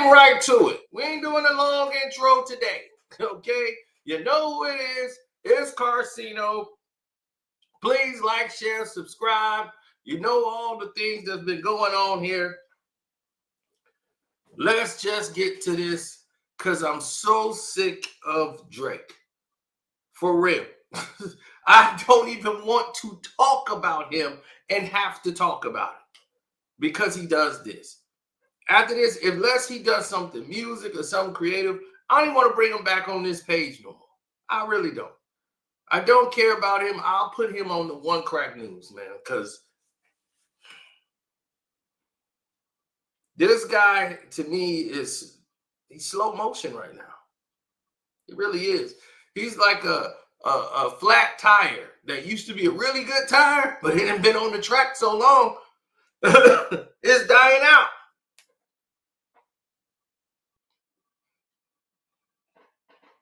getting right to it. We ain't doing a long intro today, okay? You know who it is. It's Carcino. Please like, share, subscribe. You know all the things that's been going on here. Let's just get to this because I'm so sick of Drake. For real. I don't even want to talk about him and have to talk about it because he does this. After this, unless he does something music or something creative, I don't even want to bring him back on this page no more. I really don't. I don't care about him. I'll put him on the One Crack News, man, because this guy, to me, he's slow motion right now. He really is. He's like a flat tire that used to be a really good tire, but it hadn't been on the track so long, it's dying out.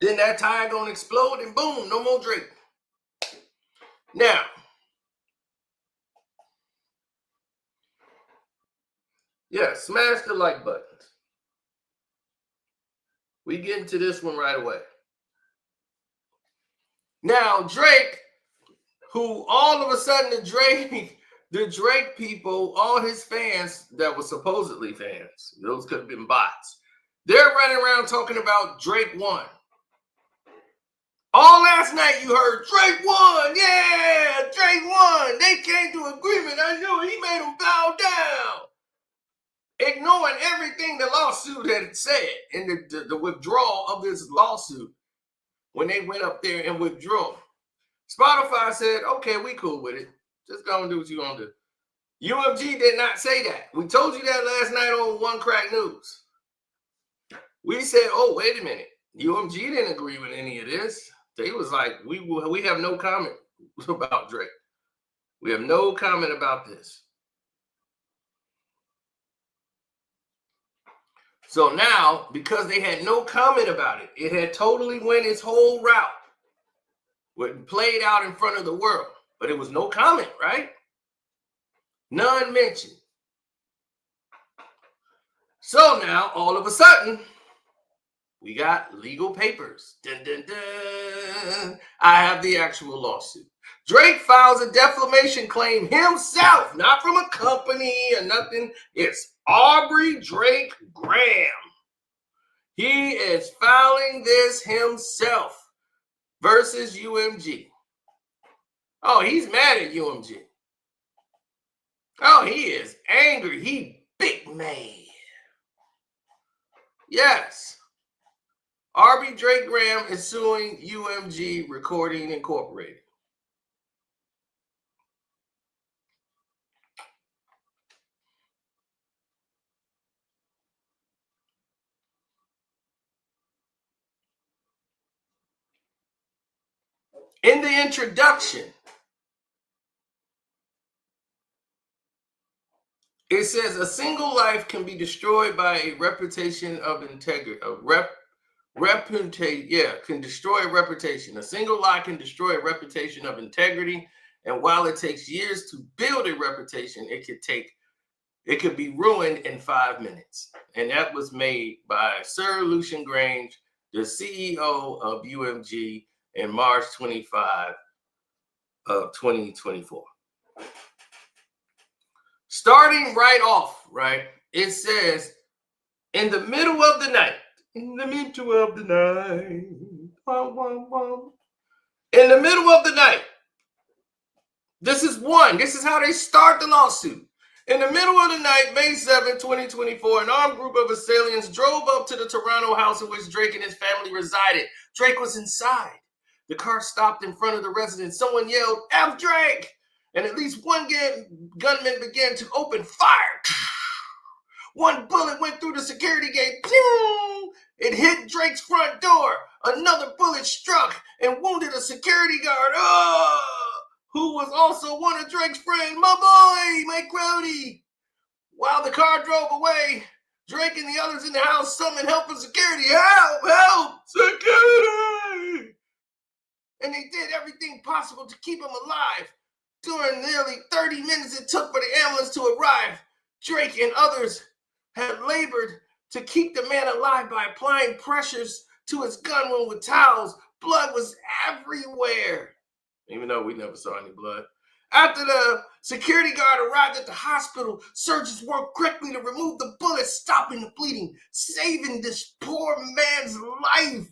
Then that tire gonna explode and boom, no more Drake. Now, yeah, smash the like buttons. We get into this one right away. Now, Drake, who all of a sudden the Drake people, all his fans that were supposedly fans, those could have been bots, they're running around talking about Drake won. All last night you heard Drake won. Yeah, Drake won. They came to agreement. I knew he made them bow down. Ignoring everything the lawsuit had said in the withdrawal of this lawsuit when they went up there and withdrew. Spotify said, okay, we cool with it. Just go and do what you want to do. UMG did not say that. We told you that last night on One Crack News. We said, oh, wait a minute. UMG didn't agree with any of this. They was like, we have no comment about Drake. We have no comment about this. So now, because they had no comment about it, it had totally went its whole route. It played out in front of the world. But it was no comment, right? None mentioned. So now, all of a sudden, we got legal papers. Dun, dun, dun. I have the actual lawsuit. Drake files a defamation claim himself, not from a company or nothing. It's Aubrey Drake Graham. He is filing this himself versus UMG. Oh, he's mad at UMG. Oh, he is angry. He big mad. Yes. Aubrey Drake Graham is suing UMG Recording Incorporated. In the introduction, it says a single life can be destroyed by a reputation of integrity. Can destroy a reputation. A single lie can destroy a reputation of integrity. And while it takes years to build a reputation, it could be ruined in 5 minutes. And that was made by Sir Lucian Grange, the CEO of UMG, in March 25 of 2024. Starting right off, right, it says, in the middle of the night, in the middle of the night, in the middle of the night, this is how they start the lawsuit. In the middle of the night, May 7, 2024, an armed group of assailants drove up to the Toronto house in which Drake and his family resided. Drake was inside. The car stopped in front of the residence. Someone yelled, F Drake! And at least one gunman began to open fire. One bullet went through the security gate. It hit Drake's front door. Another bullet struck and wounded a security guard, who was also one of Drake's friends. My boy, Mike Crowdy. While the car drove away, Drake and the others in the house summoned help from security. Help, security! And they did everything possible to keep him alive. During nearly 30 minutes it took for the ambulance to arrive, Drake and others had labored to keep the man alive by applying pressures to his gun wound with towels. Blood was everywhere, even though we never saw any blood. After the security guard arrived at the hospital, surgeons worked quickly to remove the bullets, stopping the bleeding, saving this poor man's life.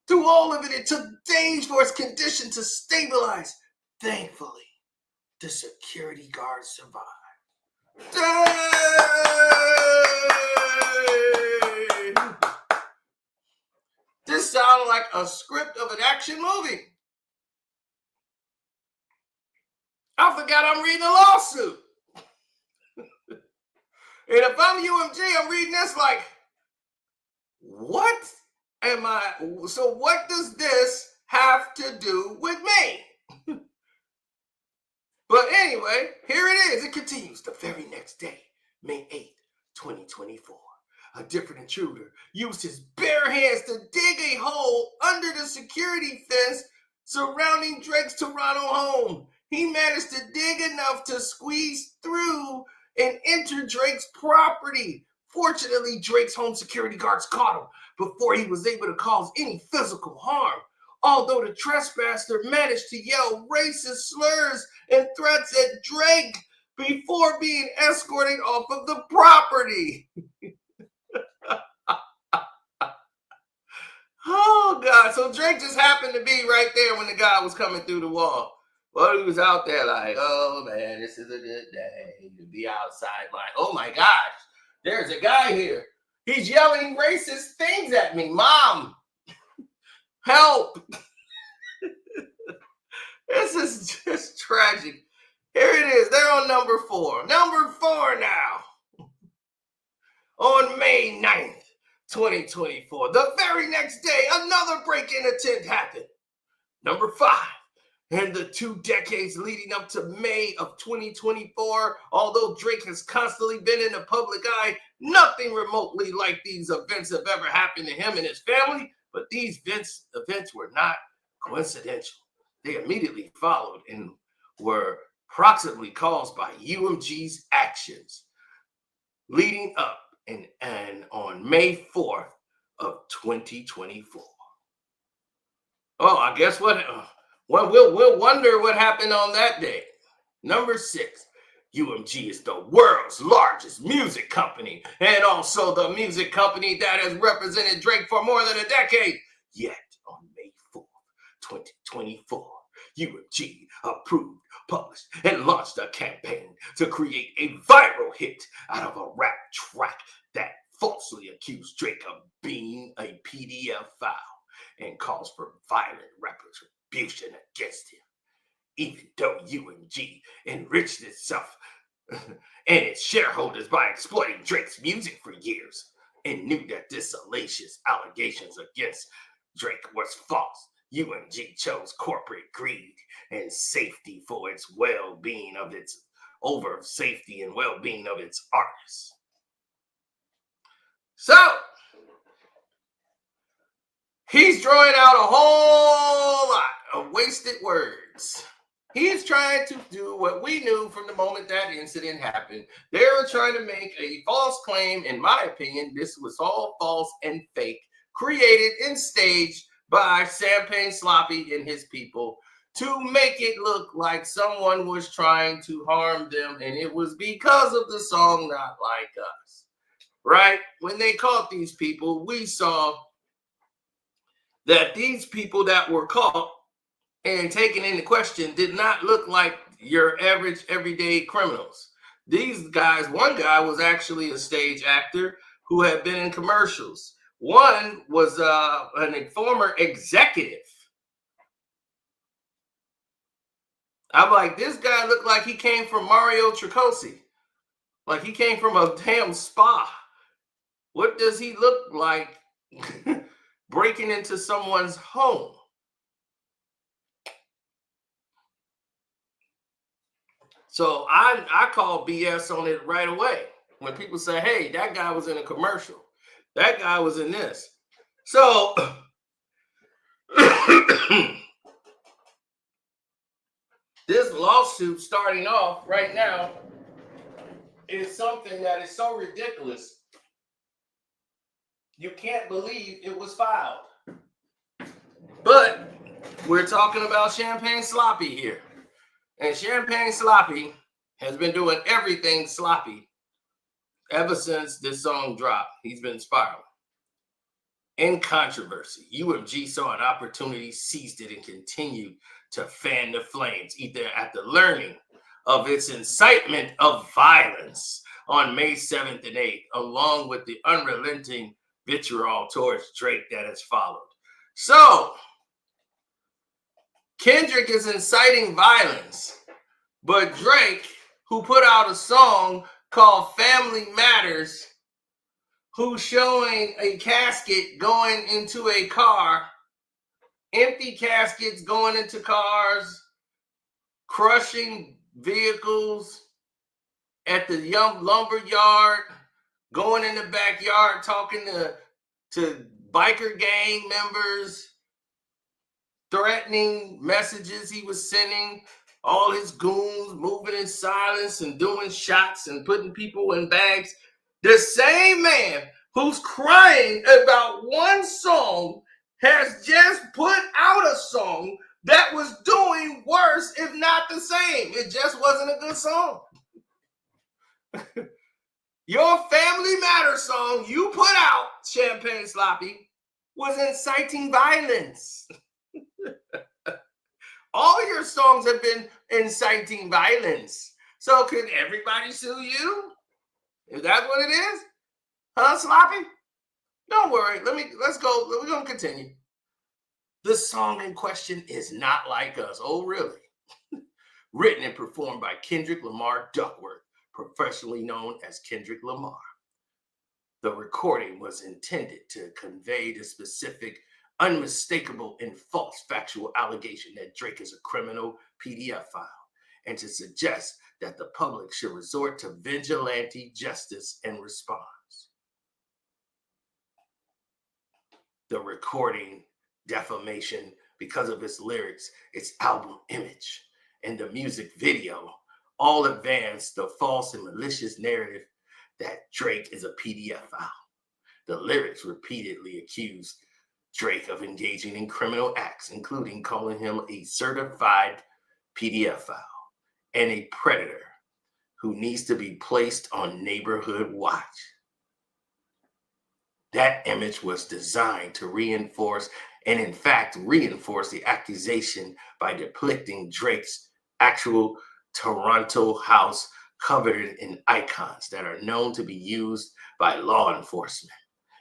Through all of it, it took days for his condition to stabilize. Thankfully, the security guard survived. Dang! This sounded like a script of an action movie. I forgot I'm reading a lawsuit. And if I'm UMG, I'm reading this like, what am I? So what does this have to do with me? But anyway, here it is. It continues. The very next day, May 8th, 2024, a different intruder used his bare hands to dig a hole under the security fence surrounding Drake's Toronto home. He managed to dig enough to squeeze through and enter Drake's property. Fortunately, Drake's home security guards caught him before he was able to cause any physical harm. Although the trespasser managed to yell racist slurs and threats at Drake before being escorted off of the property. Oh, God. So Drake just happened to be right there when the guy was coming through the wall. Well, he was out there like, oh, man, this is a good day to be outside. Like, oh, my gosh, there's a guy here. He's yelling racist things at me. Mom, help. This is just tragic. Here it is. They're on number 4. Number 4 now. On May 9th, 2024, the very next day, another break-in attempt happened. Number 5. In the 2 decades leading up to May of 2024, although Drake has constantly been in the public eye, nothing remotely like these events have ever happened to him and his family. But these events were not coincidental. They immediately followed and were approximately caused by UMG's actions leading up and on May 4th of 2024. Oh, I guess what? Well, we'll wonder what happened on that day. Number 6, UMG is the world's largest music company and also the music company that has represented Drake for more than a decade. Yet on May 4th, 2024, UMG approved, published, and launched a campaign to create a viral hit out of a rap track that falsely accused Drake of being a PDF file and calls for violent retribution against him. Even though UMG enriched itself and its shareholders by exploiting Drake's music for years and knew that this salacious allegations against Drake was false, UMG chose corporate greed and safety for its well-being of its over safety and well-being of its artists. So he's throwing out a whole lot of wasted words. He's trying to do what we knew from the moment that incident happened. They were trying to make a false claim. In my opinion, this was all false and fake, created and staged by Champagne Sloppy and his people to make it look like someone was trying to harm them, and it was because of the song Not Like Us. Right? When they caught these people, we saw that these people that were caught and taken into question did not look like your average everyday criminals. These guys, one guy was actually a stage actor who had been in commercials. One was a former executive. I'm like, this guy looked like he came from Mario Tricosi. Like he came from a damn spa. What does he look like breaking into someone's home? So I call BS on it right away. When people say, hey, that guy was in a commercial. That guy was in this. So this lawsuit starting off right now is something that is so ridiculous You can't believe it was filed. But we're talking about Champagne Sloppy here. And Champagne Sloppy has been doing everything sloppy ever since this song dropped. He's been spiraling. In controversy, UMG saw an opportunity, seized it, and continued to fan the flames, either after learning of its incitement of violence on May 7th and 8th, along with the unrelenting vitriol towards Drake that has followed. So, Kendrick is inciting violence, but Drake, who put out a song called Family Matters, who's showing a casket going into a car, empty caskets going into cars, crushing vehicles at the lumber yard, going in the backyard, talking to biker gang members, threatening messages he was sending, all his goons moving in silence and doing shots and putting people in bags. The same man who's crying about one song has just put out a song that was doing worse, if not the same. It just wasn't a good song. Your Family Matters song you put out, Champagne Sloppy, was inciting violence. All your songs have been inciting violence. So could everybody sue you? Is that what it is? Huh, Sloppy? Don't worry. Let's go. We're going to continue. The song in question is Not Like Us. Oh, really? Written and performed by Kendrick Lamar Duckworth, professionally known as Kendrick Lamar. The recording was intended to convey the specific, unmistakable, and false factual allegation that Drake is a criminal PDF file, and to suggest that the public should resort to vigilante justice in response. The recording, Defamation, because of its lyrics, its album image, and the music video, all advance the false and malicious narrative that Drake is a PDF file. The lyrics repeatedly accuse Drake of engaging in criminal acts, including calling him a certified PDF file and a predator who needs to be placed on neighborhood watch. That image was designed to reinforce, and in fact reinforce, the accusation by depicting Drake's actual Toronto house covered in icons that are known to be used by law enforcement,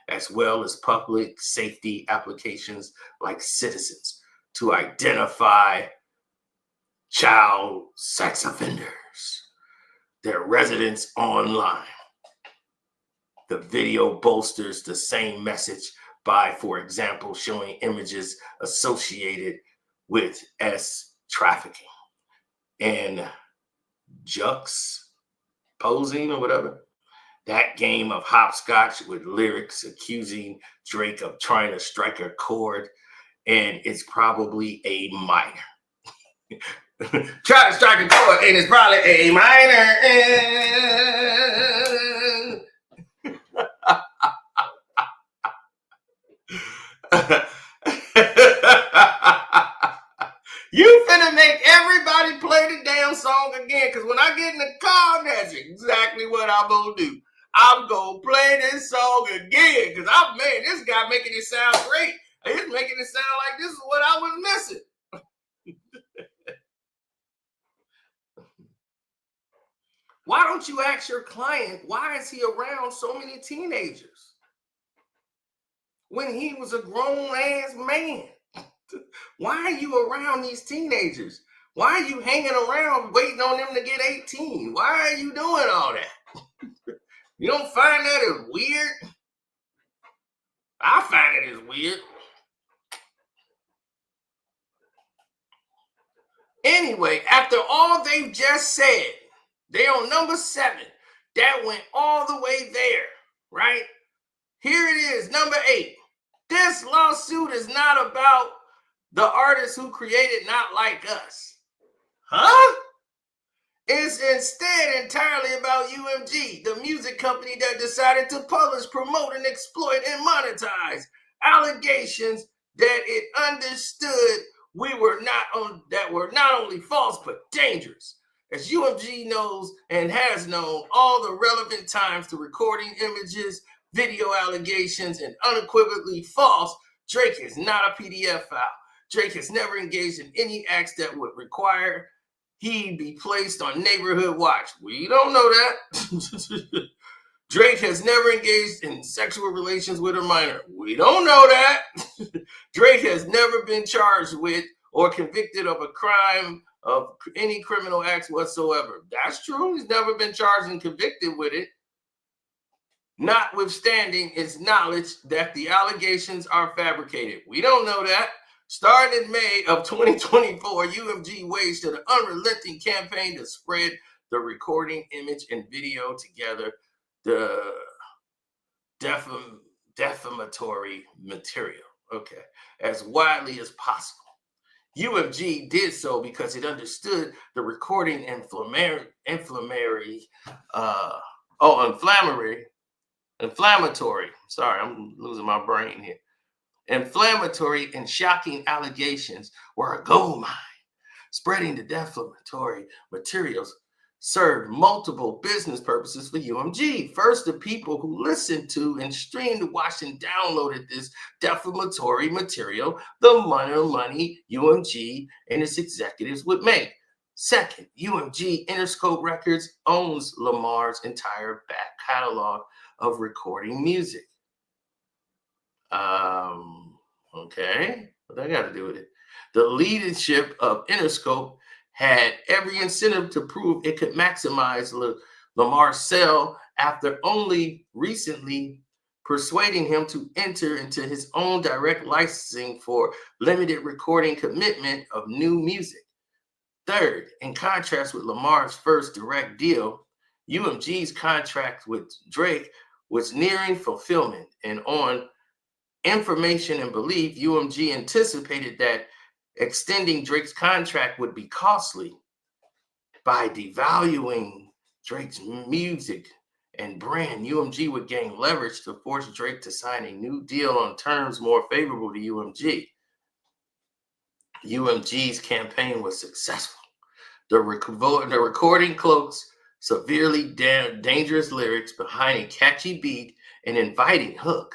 as well as public safety applications like Citizens, to identify child sex offenders, their residence online. The video bolsters the same message by, for example, showing images associated with trafficking and juxtaposing or whatever. That game of hopscotch with lyrics accusing Drake of trying to strike a chord, and it's probably a minor. Try to strike a chord, and it's probably a minor. You finna make everybody play the damn song again, because when I get in the car, that's exactly what I'm gonna do. I'm gonna play this song again, because this guy making it sound great. He's making it sound like this is what I was missing. Why don't you ask your client, why is he around so many teenagers when he was a grown-ass man? Why are you around these teenagers? Why are you hanging around waiting on them to get 18? Why are you doing all that? You don't find that as weird? I find it as weird. Anyway, after all they've just said, they on number 7. That went all the way there, right? Here it is, number 8. This lawsuit is not about the artists who created Not Like Us. Huh? It's instead entirely about UMG, the music company that decided to publish, promote, and exploit and monetize allegations that it understood that were not only false but dangerous. As UMG knows and has known all the relevant times to recording images, video allegations, and unequivocally false, Drake is not a PDF file. Drake has never engaged in any acts that would require he be placed on neighborhood watch. We don't know that. Drake has never engaged in sexual relations with a minor. We don't know that. Drake has never been charged with or convicted of a crime of any criminal acts whatsoever. That's true. He's never been charged and convicted with it. Notwithstanding his knowledge that the allegations are fabricated. We don't know that. Starting in May of 2024, UMG waged an unrelenting campaign to spread the recording, image, and video together, the defamatory material, as widely as possible. UMG did so because it understood the recording inflammatory. Sorry, I'm losing my brain here. Inflammatory and shocking allegations were a gold mine. Spreading the defamatory materials served multiple business purposes for UMG. First, the people who listened to and streamed, watched, and downloaded this defamatory material, the money UMG and its executives would make. Second, UMG Interscope Records owns Lamar's entire back catalog of recording music. What I got to do with it? The leadership of Interscope had every incentive to prove it could maximize Lamar's sale after only recently persuading him to enter into his own direct licensing for limited recording commitment of new music. Third, in contrast with Lamar's first direct deal, UMG's contract with Drake was nearing fulfillment, and on information and belief, UMG anticipated that extending Drake's contract would be costly. By devaluing Drake's music and brand, UMG would gain leverage to force Drake to sign a new deal on terms more favorable to UMG. UMG's campaign was successful. The recording cloaks severely dangerous lyrics behind a catchy beat and inviting hook.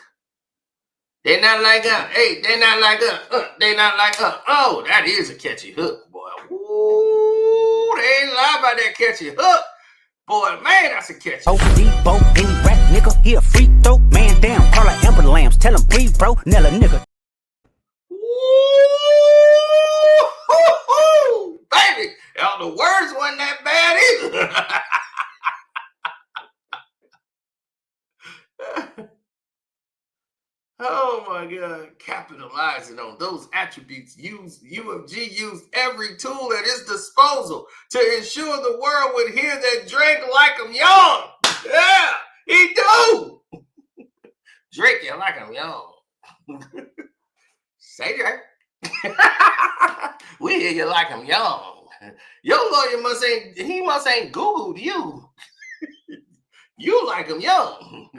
They not like us. Hey, they not like us. They not like us. Oh, that is a catchy hook, boy. Ooh, they ain't lie about that catchy hook. Boy, man, that's a catchy hook. Debo, any rap nigga, he a free throw. Man down, call like Amber Lambs. Tell him breathe, bro. Nella nigga. Ooh, baby. All the words wasn't that bad either. Oh my God, capitalizing on those attributes, UMG used every tool at its disposal to ensure the world would hear that Drake like him young. Yeah, he do. Drake, you like him young. Say that. We hear you like him young. Your lawyer must ain't Googled you. You like him young.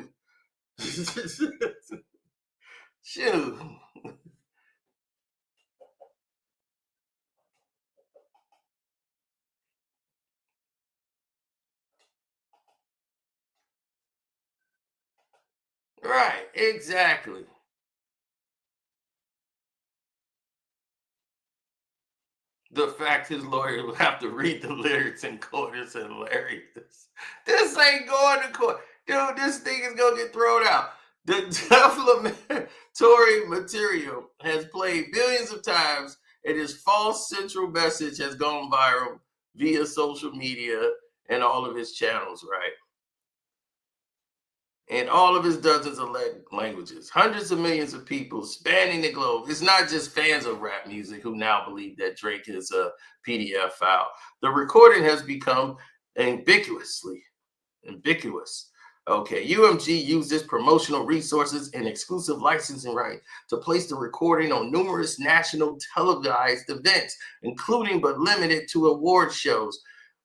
Shoot. Right, exactly. The fact his lawyer will have to read the lyrics in court is hilarious. This ain't going to court. Dude, this thing is going to get thrown out. The defamatory material has played billions of times, and his false central message has gone viral via social media and all of his channels, right? In all of his dozens of languages, hundreds of millions of people spanning the globe. It's not just fans of rap music who now believe that Drake is a PDF file. The recording has become ambiguous. Okay, UMG used its promotional resources and exclusive licensing right to place the recording on numerous national televised events, including but limited to award shows.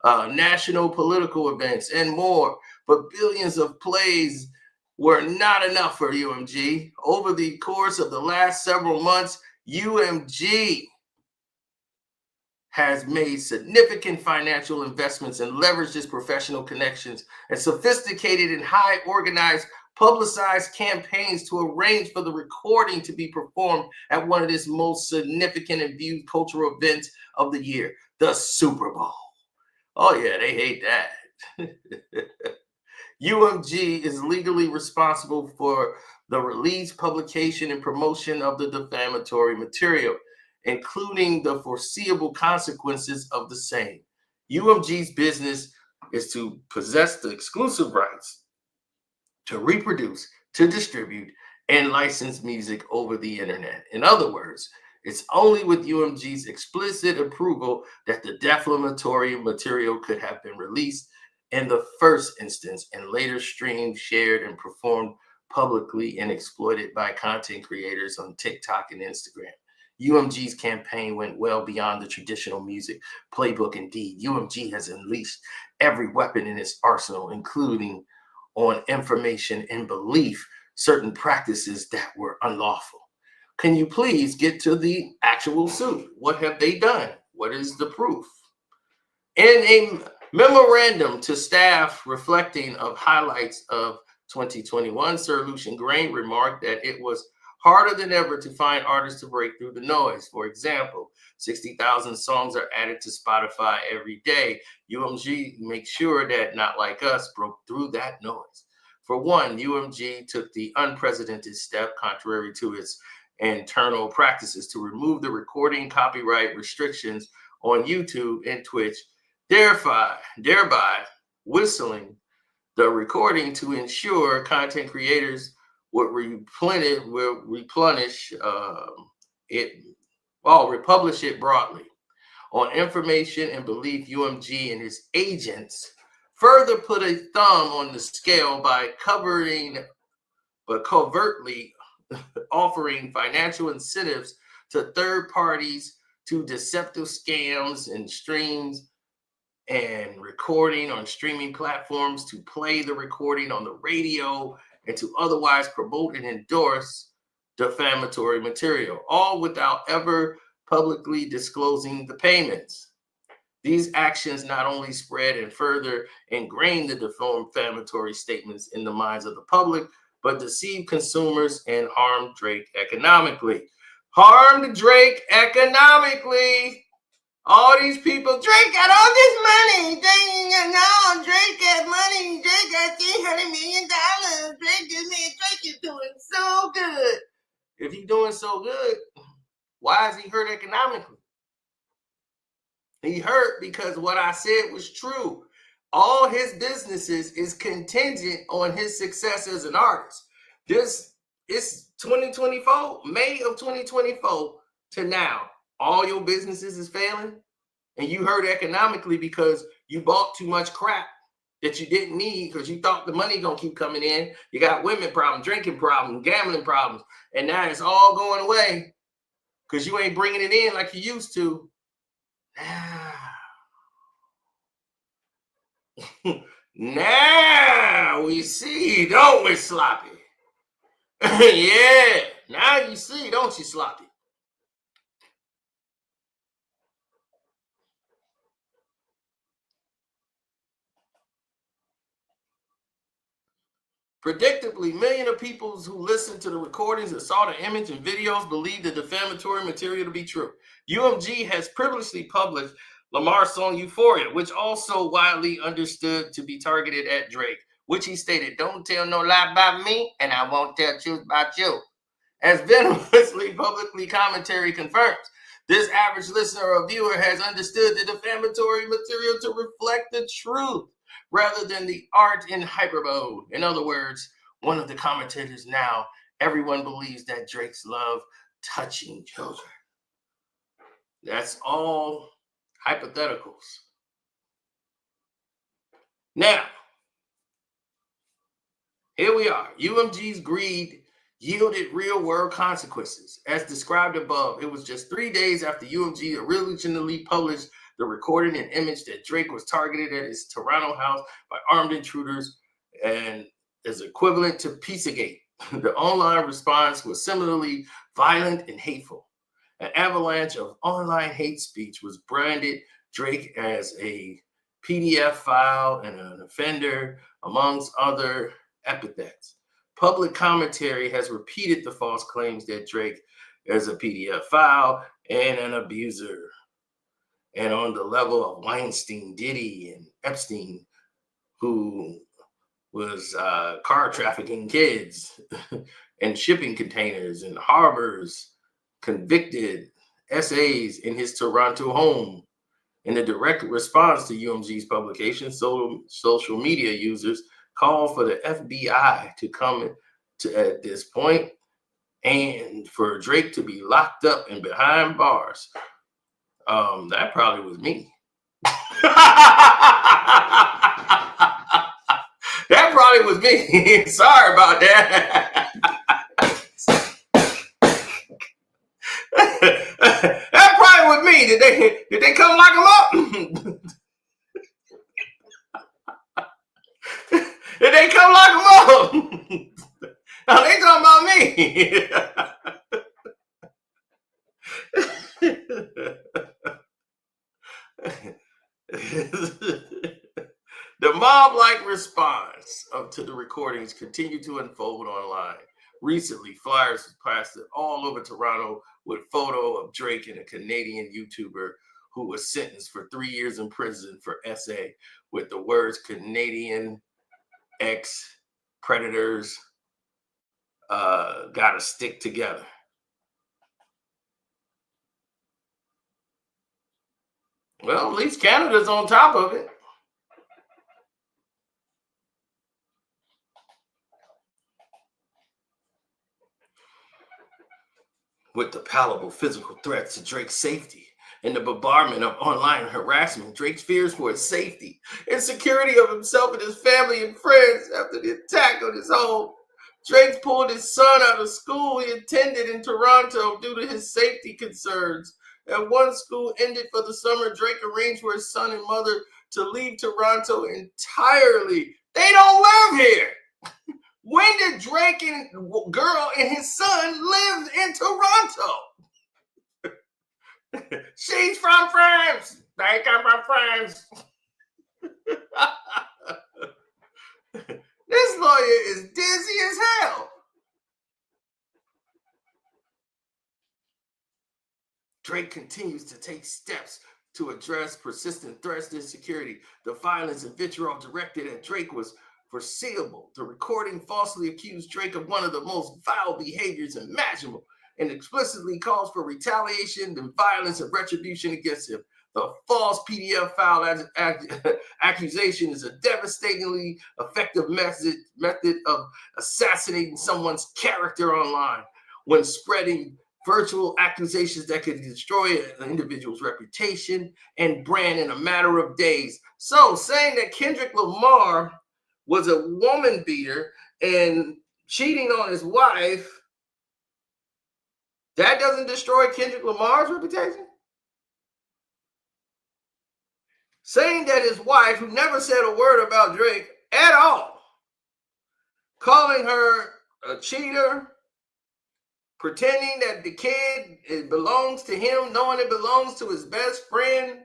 national political events, and more. But billions of plays were not enough for UMG. Over the course of the last several months, UMG has made significant financial investments and leveraged its professional connections and sophisticated and high organized publicized campaigns to arrange for the recording to be performed at one of its most significant and viewed cultural events of the year, the Super Bowl. Oh yeah, they hate that. UMG is legally responsible for the release, publication, and promotion of the defamatory material, including the foreseeable consequences of the same. UMG's business is to possess the exclusive rights to reproduce, to distribute, and license music over the internet. In other words, it's only with UMG's explicit approval that the defamatory material could have been released in the first instance and later streamed, shared, and performed publicly and exploited by content creators on TikTok and Instagram. UMG's campaign went well beyond the traditional music playbook. Indeed, UMG has unleashed every weapon in its arsenal, including on information and belief, certain practices that were unlawful. Can you please get to the actual suit? What have they done? What is the proof? In a memorandum to staff reflecting of highlights of 2021, Sir Lucian Grain remarked that it was harder than ever to find artists to break through the noise. For example, 60,000 songs are added to Spotify every day. UMG makes sure that Not Like Us broke through that noise. For one, UMG took the unprecedented step, contrary to its internal practices, to remove the recording copyright restrictions on YouTube and Twitch, thereby whistling the recording to ensure content creators would republish it broadly. On information and belief, UMG and his agents further put a thumb on the scale by covertly offering financial incentives to third parties to deceptive scams and streams and recording on streaming platforms to play the recording on the radio and to otherwise promote and endorse defamatory material, all without ever publicly disclosing the payments. These actions not only spread and further ingrained the defamatory statements in the minds of the public, but deceived consumers and harmed Drake economically. Harmed Drake economically. All these people, Drake got all this money. Drake got money. Drake got $300 million. Drake is doing so good. If he's doing so good, why is he hurt economically? He hurt because what I said was true. All his businesses is contingent on his success as an artist. This is 2024, May of 2024 to now. All your businesses is failing and you hurt economically because you bought too much crap that you didn't need because you thought the money gonna keep coming in. You got women problems, drinking problems, gambling problems, and now it's all going away because you ain't bringing it in like you used to. Now we see, don't we, Sloppy? Yeah, now you see, don't you, Sloppy? Predictably, millions of people who listened to the recordings and saw the image and videos believed the defamatory material to be true. UMG has previously published Lamar's song Euphoria, which also widely understood to be targeted at Drake, which he stated, "Don't tell no lie about me, and I won't tell truth about you." As venomously publicly commentary confirms, this average listener or viewer has understood the defamatory material to reflect the truth rather than the art in hyperbole. In other words, one of the commentators now, everyone believes that Drake's love touching children. That's all hypotheticals. Now, here we are. UMG's greed yielded real-world consequences. As described above, it was just 3 days after UMG originally published the recording and image that Drake was targeted at his Toronto house by armed intruders and is equivalent to Pizzagate. The online response was similarly violent and hateful. An avalanche of online hate speech was branded Drake as a PDF file and an offender, amongst other epithets. Public commentary has repeated the false claims that Drake is a PDF file and an abuser. And on the level of Weinstein, Diddy, and Epstein, who was car trafficking kids and shipping containers and harbors, convicted essays in his Toronto home. In a direct response to UMG's publication, social media users called for the FBI to come to at this point and for Drake to be locked up and behind bars. That probably was me. That probably was me. Sorry about that. That probably was me. Did they come lock him up? Did they come lock him up? No, they talking about me. The mob-like response to the recordings continued to unfold online. Recently, flyers plastered all over Toronto with a photo of Drake and a Canadian YouTuber who was sentenced for 3 years in prison for SA with the words Canadian ex-predators gotta stick together. Well, at least Canada's on top of it. With the palpable physical threats to Drake's safety and the bombardment of online harassment, Drake's fears for his safety and security of himself and his family and friends after the attack on his home. Drake pulled his son out of school he attended in Toronto due to his safety concerns. At one school ended for the summer, Drake arranged for his son and mother to leave Toronto entirely. They don't live here. When did Drake and girl and his son live in Toronto? She's from France. They come from France. This lawyer is dizzy as hell. Drake continues to take steps to address persistent threats to security. The violence and vitriol directed at Drake was foreseeable. The recording falsely accused Drake of one of the most vile behaviors imaginable and explicitly calls for retaliation and violence and retribution against him. The false PDF file accusation is a devastatingly effective method of assassinating someone's character online when spreading virtual accusations that could destroy an individual's reputation and brand in a matter of days. So saying that Kendrick Lamar was a woman beater and cheating on his wife, that doesn't destroy Kendrick Lamar's reputation? Saying that his wife, who never said a word about Drake at all, calling her a cheater, pretending that the kid it belongs to him, knowing it belongs to his best friend,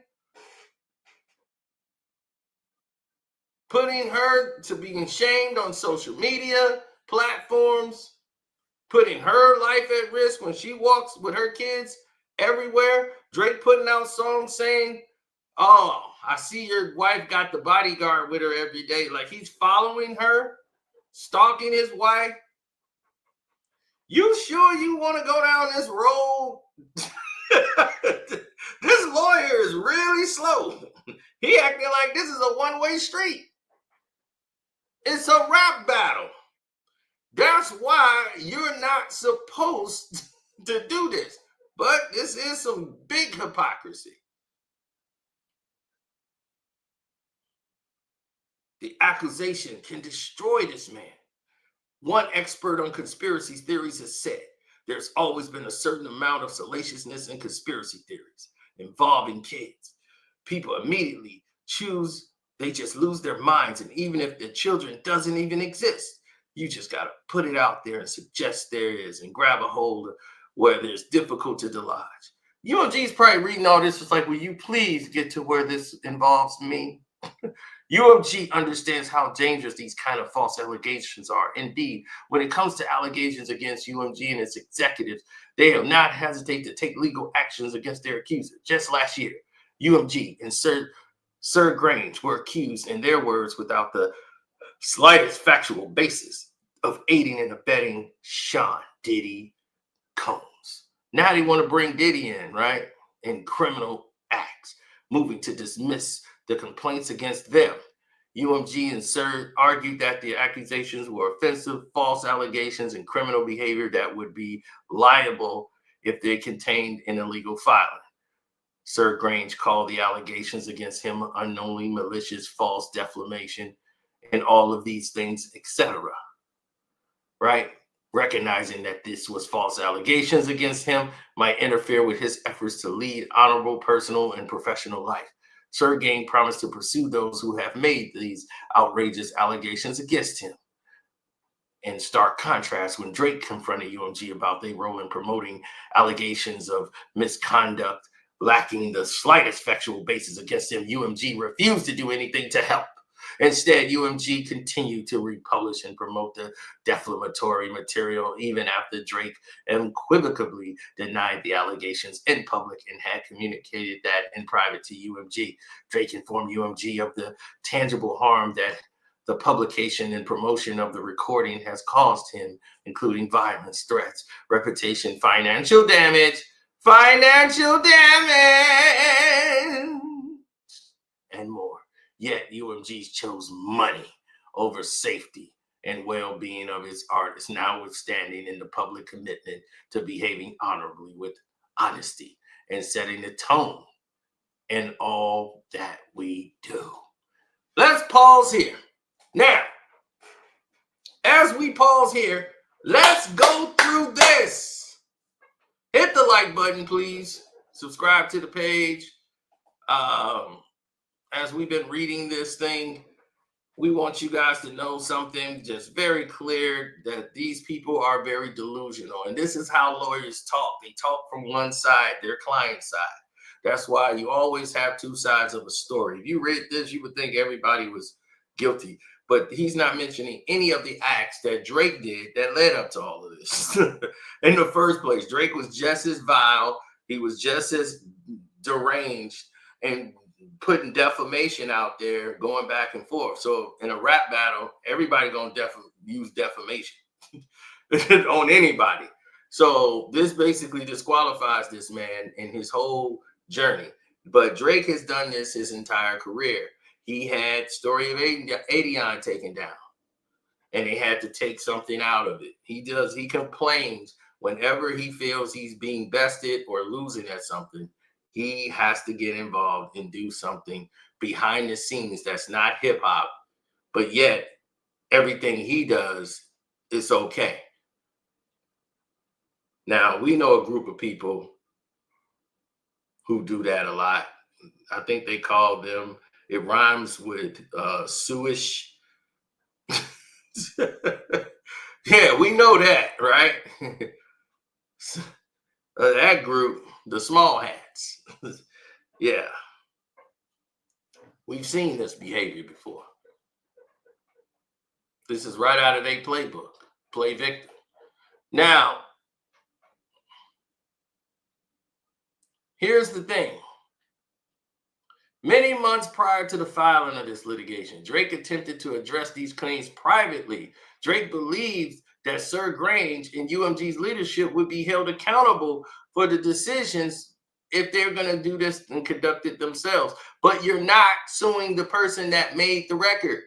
putting her to being shamed on social media platforms, putting her life at risk when she walks with her kids everywhere. Drake putting out songs saying, oh, I see your wife got the bodyguard with her every day. Like he's following her, stalking his wife. You sure you want to go down this road? This lawyer is really slow. He acting like this is a one-way street. It's a rap battle. That's why you're not supposed to do this. But this is some big hypocrisy. The accusation can destroy this man. One expert on conspiracy theories has said there's always been a certain amount of salaciousness in conspiracy theories involving kids. people immediately they just lose their minds. And even if the children doesn't even exist, you just got to put it out there and suggest there is and grab a hold of where there's difficult to dislodge. UMG is probably reading all this. It's like, will you please get to where this involves me? UMG understands how dangerous these kind of false allegations are. Indeed, when it comes to allegations against UMG and its executives, they have not hesitated to take legal actions against their accuser. Just last year, UMG and Sir Grange were accused, in their words, without the slightest factual basis, of aiding and abetting Sean Diddy Combs. Now they want to bring Diddy in, right? In criminal acts, moving to dismiss the complaints against them. UMG and Sir argued that the accusations were offensive, false allegations, and criminal behavior that would be liable if they contained an illegal filing. Sir Grange called the allegations against him unknowingly malicious, false, defamation, and all of these things, etc. Right? Recognizing that this was false allegations against him might interfere with his efforts to lead honorable personal and professional life. Sir Grange promised to pursue those who have made these outrageous allegations against him. In stark contrast, when Drake confronted UMG about their role in promoting allegations of misconduct lacking the slightest factual basis against him, UMG refused to do anything to help. Instead, UMG continued to republish and promote the defamatory material even after Drake unequivocally denied the allegations in public and had communicated that in private to UMG. Drake informed UMG of the tangible harm that the publication and promotion of the recording has caused him, including violence, threats, reputation, financial damage, and more. Yet UMG chose money over safety and well-being of its artists, notwithstanding in the public commitment to behaving honorably with honesty and setting the tone in all that we do. Let's pause here. Now, as we pause here, let's go through this. Hit the like button, please. Subscribe to the page. As we've been reading this thing, we want you guys to know something just very clear, that these people are very delusional. And this is how lawyers talk. They talk from one side, their client side. That's why you always have two sides of a story. If you read this, you would think everybody was guilty. But he's not mentioning any of the acts that Drake did that led up to all of this. In the first place, Drake was just as vile. He was just as deranged and putting defamation out there, going back and forth. So in a rap battle, everybody gonna use defamation on anybody. So this basically disqualifies this man in his whole journey. But Drake has done this his entire career. He had Story of Adion taken down, and they had to take something out of it. He complains whenever he feels he's being bested or losing at something. He has to get involved and do something behind the scenes that's not hip hop, but yet everything he does is okay. Now, we know a group of people who do that a lot. I think they call them, it rhymes with suish. Yeah, we know that, right? That group, the small hats. Yeah. We've seen this behavior before. This is right out of their playbook. Play victim. Now, here's the thing. Many months prior to the filing of this litigation, Drake attempted to address these claims privately. Drake believes that Sir Grange and UMG's leadership would be held accountable for the decisions if they're going to do this and conduct it themselves. But you're not suing the person that made the record.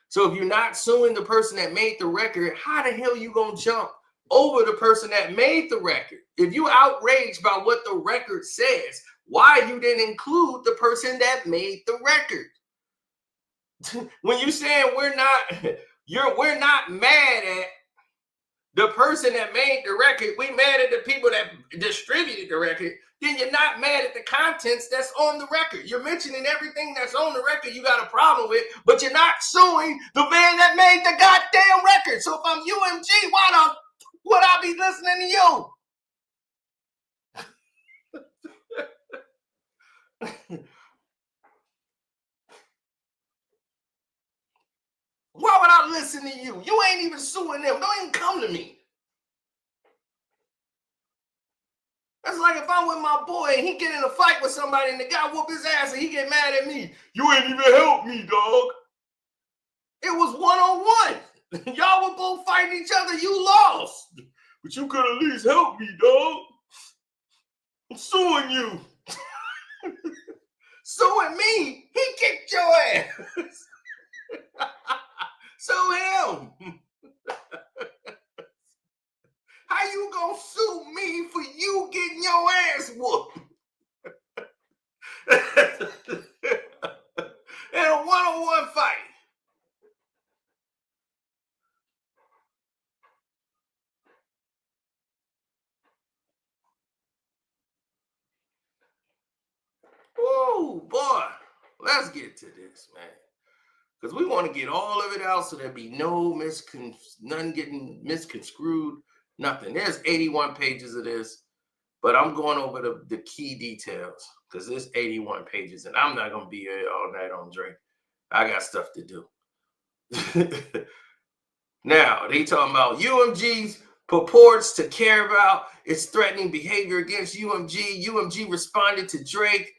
So if you're not suing the person that made the record, how the hell you going to jump over the person that made the record? If you outraged by what the record says, why you didn't include the person that made the record? When you're saying we're not mad at the person that made the record, we mad at the people that distributed the record. then you're not mad at the contents that's on the record. You're mentioning everything that's on the record you got a problem with, but you're not suing the man that made the goddamn record. So if I'm UMG, why the would I be listening to you? Why would I listen to you? You ain't even suing them. Don't even come to me. That's like if I'm with my boy and he get in a fight with somebody and the guy whoop his ass and he get mad at me. You ain't even help me, dog. It was one-on-one. Y'all were both fighting each other. You lost. But you could at least help me, dog. I'm suing you. Suing me? He kicked your ass. Sue him. How you gonna sue me for you getting your ass whooped? In a one-on-one fight. Oh boy, let's get to this, man. Because we want to get all of it out so there be none getting misconstrued, nothing. There's 81 pages of this, but I'm going over the key details because there's 81 pages and I'm not going to be here all night on Drake. I got stuff to do. Now, they talking about UMG's purports to care about its threatening behavior against UMG. UMG responded to Drake.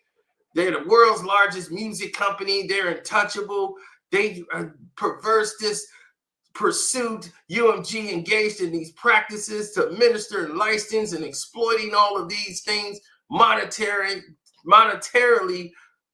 They're the world's largest music company. They're untouchable. They perverse this pursuit. UMG engaged in these practices to administer and license and exploiting all of these things monetarily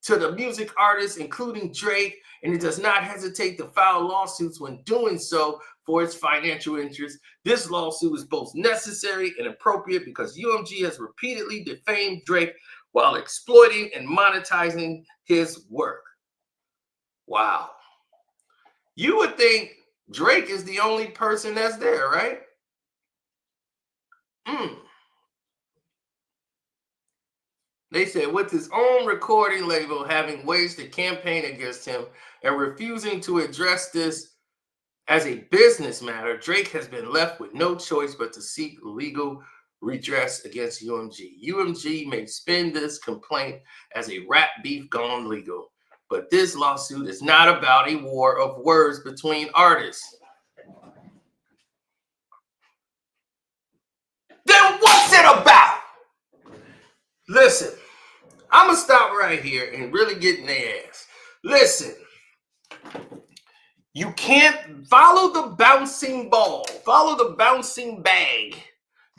to the music artists, including Drake, and it does not hesitate to file lawsuits when doing so for its financial interests. This lawsuit is both necessary and appropriate because UMG has repeatedly defamed Drake while exploiting and monetizing his work. Wow. You would think Drake is the only person that's there, right? They said with his own recording label having waged a campaign against him and refusing to address this as a business matter, Drake has been left with no choice but to seek legal redress against UMG. UMG may spin this complaint as a rap beef gone legal, but this lawsuit is not about a war of words between artists. Then what's it about? Listen, I'm going to stop right here and really get in their ass. Listen, you can't follow the bouncing ball, follow the bouncing bag,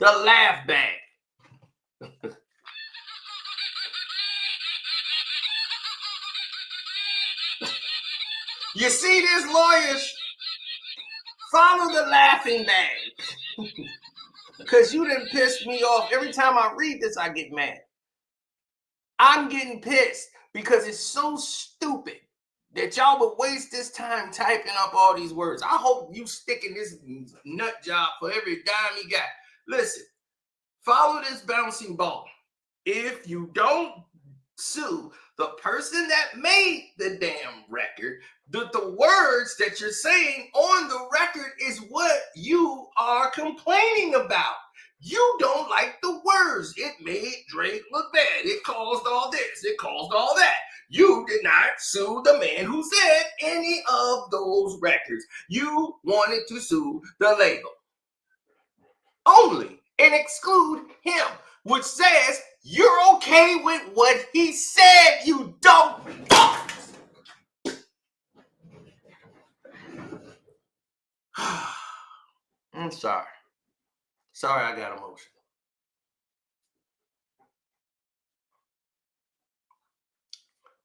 the laugh bag. You see this, lawyers? Follow the laughing bag. Because you done pissed me off. Every time I read this, I get mad. I'm getting pissed because it's so stupid that y'all would waste this time typing up all these words. I hope you sticking this nut job for every dime you got. Listen, follow this bouncing ball. If you don't sue the person that made the damn record, the words that you're saying on the record is what you are complaining about. You don't like the words. It made Drake look bad. It caused all this. It caused all that. You did not sue the man who said any of those records. You wanted to sue the label only and exclude him, which says you're okay with what he said. You don't. I'm sorry. Sorry I got emotional.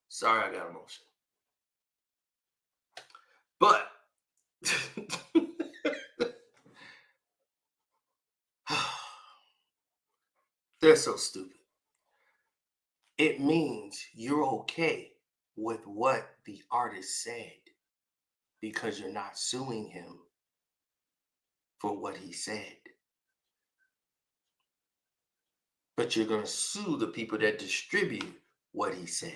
Sorry I got emotional. But they're so stupid. It means you're okay with what the artist said because you're not suing him for what he said. but you're going to sue the people that distribute what he said.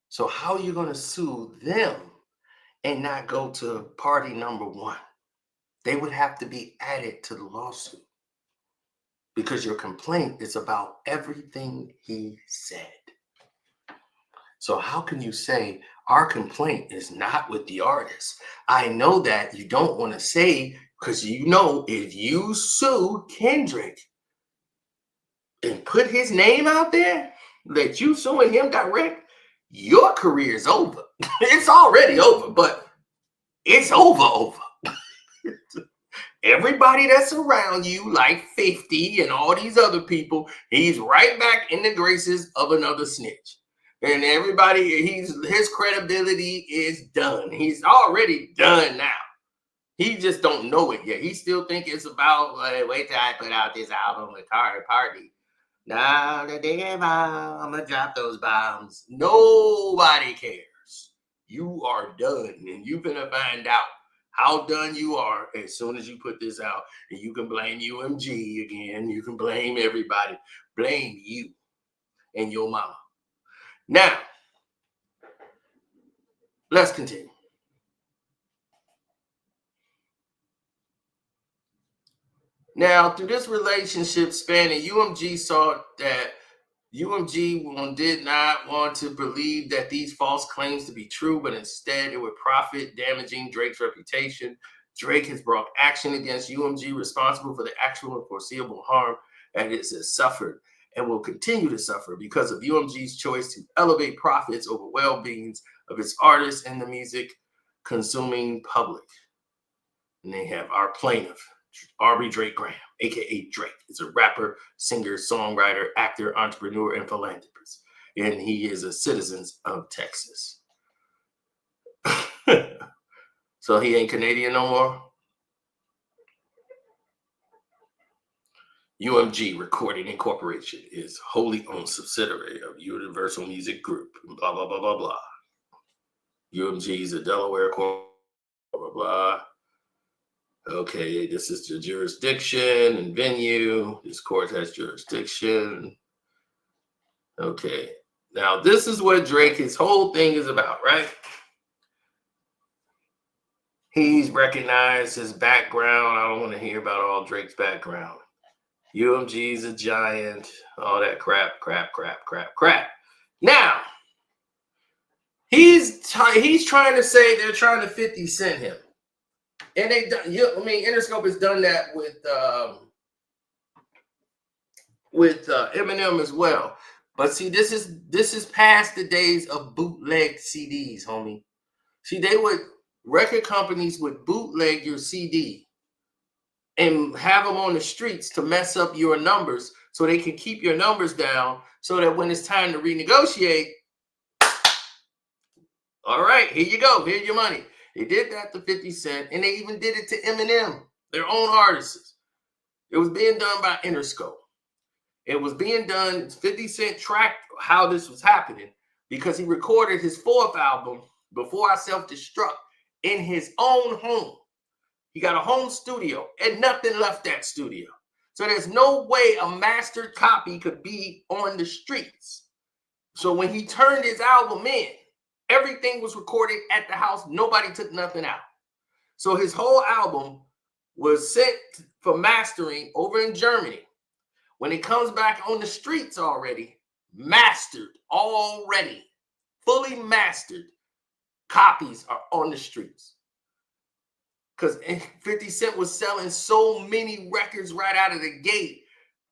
So how are you going to sue them and not go to party number one? They would have to be added to the lawsuit because your complaint is about everything he said. So how can you say our complaint is not with the artist? I know that you don't want to say, because you know if you sue Kendrick and put his name out there, that you suing him direct, your career is over. It's already over, but it's over. Everybody that's around you, like 50 and all these other people, he's right back in the graces of another snitch. And everybody, his credibility is done. He's already done now. He just don't know it yet. He still think it's about, wait till I put out this album with Party. Now the day I'm gonna drop those bombs. Nobody cares. You are done, and you're gonna find out how done you are as soon as you put this out. And you can blame UMG again. You can blame everybody. Blame you and your mama. Now, let's continue. Now, through this relationship spanning, UMG saw that UMG did not want to believe that these false claims to be true, but instead it would profit, damaging Drake's reputation. Drake has brought action against UMG, responsible for the actual and foreseeable harm that it has suffered and will continue to suffer because of UMG's choice to elevate profits over well-beings of its artists and the music consuming public. And they have our plaintiff, Aubrey Drake Graham, aka Drake. Is a rapper, singer, songwriter, actor, entrepreneur, and philanthropist. And he is a citizen of Texas. So he ain't Canadian no more. UMG Recording Incorporation is wholly owned subsidiary of Universal Music Group. Blah, blah, blah, blah, blah. UMG is a Delaware corp. Blah, blah, blah. Okay, this is the jurisdiction and venue. This court has jurisdiction. Okay, now this is what Drake, his whole thing is about, right? He's recognized his background. I don't want to hear about all Drake's background. UMG's a giant, all that crap. Now, he's trying to say they're trying to 50 Cent him. And they done, Interscope has done that with Eminem as well. But see, this is past the days of bootleg CDs, homie. See, record companies would bootleg your CD and have them on the streets to mess up your numbers so they can keep your numbers down so that when it's time to renegotiate, all right, here you go, here's your money. They did that to 50 Cent, and they even did it to Eminem, their own artists. It was being done by Interscope. It was being done, 50 Cent tracked how this was happening because he recorded his fourth album, Before I Self-Destruct, in his own home. He got a home studio, and nothing left that studio. So there's no way a mastered copy could be on the streets. So when he turned his album in, everything was recorded at the house. Nobody took nothing out. So his whole album was sent for mastering over in Germany. When it comes back on the streets already, mastered already, fully mastered, copies are on the streets. Because 50 Cent was selling so many records right out of the gate.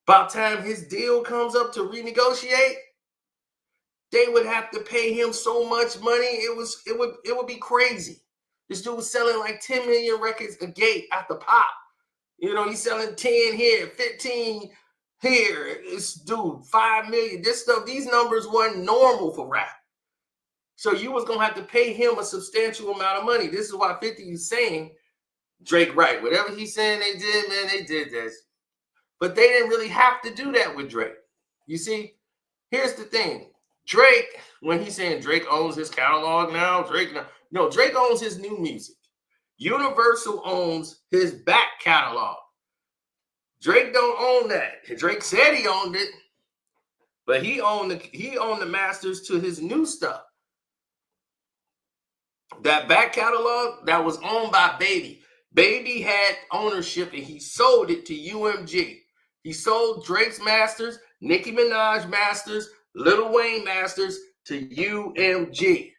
By the time his deal comes up to renegotiate, they would have to pay him so much money. It would be crazy. This dude was selling like 10 million records a gate at the pop. You know, he's selling 10 here, 15 here. This dude, 5 million. This stuff, these numbers weren't normal for rap. So you was gonna have to pay him a substantial amount of money. This is why 50 is saying, Drake, right? Whatever he's saying they did, man, they did this. But they didn't really have to do that with Drake. You see, here's the thing. Drake, when he's saying Drake owns his catalog now, Drake owns his new music. Universal owns his back catalog. Drake don't own that. Drake said he owned it, but he owned the masters to his new stuff. That back catalog that was owned by Baby. Baby had ownership and he sold it to UMG. He sold Drake's masters, Nicki Minaj masters, Lil Wayne masters to UMG.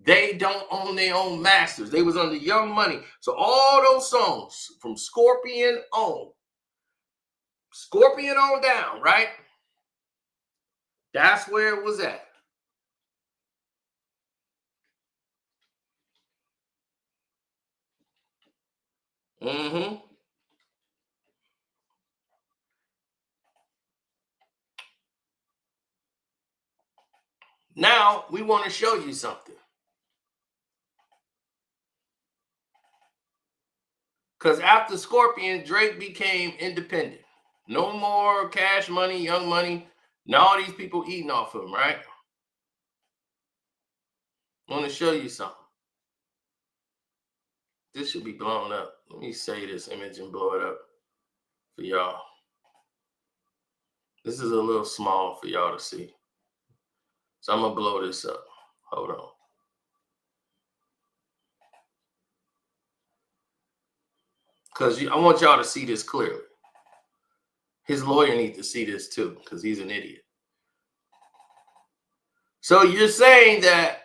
They don't own their own masters. They was under Young Money. So all those songs from Scorpion on down, right? That's where it was at. Mm-hmm. Now we want to show you something. Because after Scorpion, Drake became independent. No more Cash Money, Young Money. Now all these people eating off him, right? I want to show you something. This should be blown up. Let me save this image and blow it up for y'all. This is a little small for y'all to see. So I'm going to blow this up. Hold on. Because I want y'all to see this clearly. His lawyer needs to see this too, because he's an idiot. So you're saying that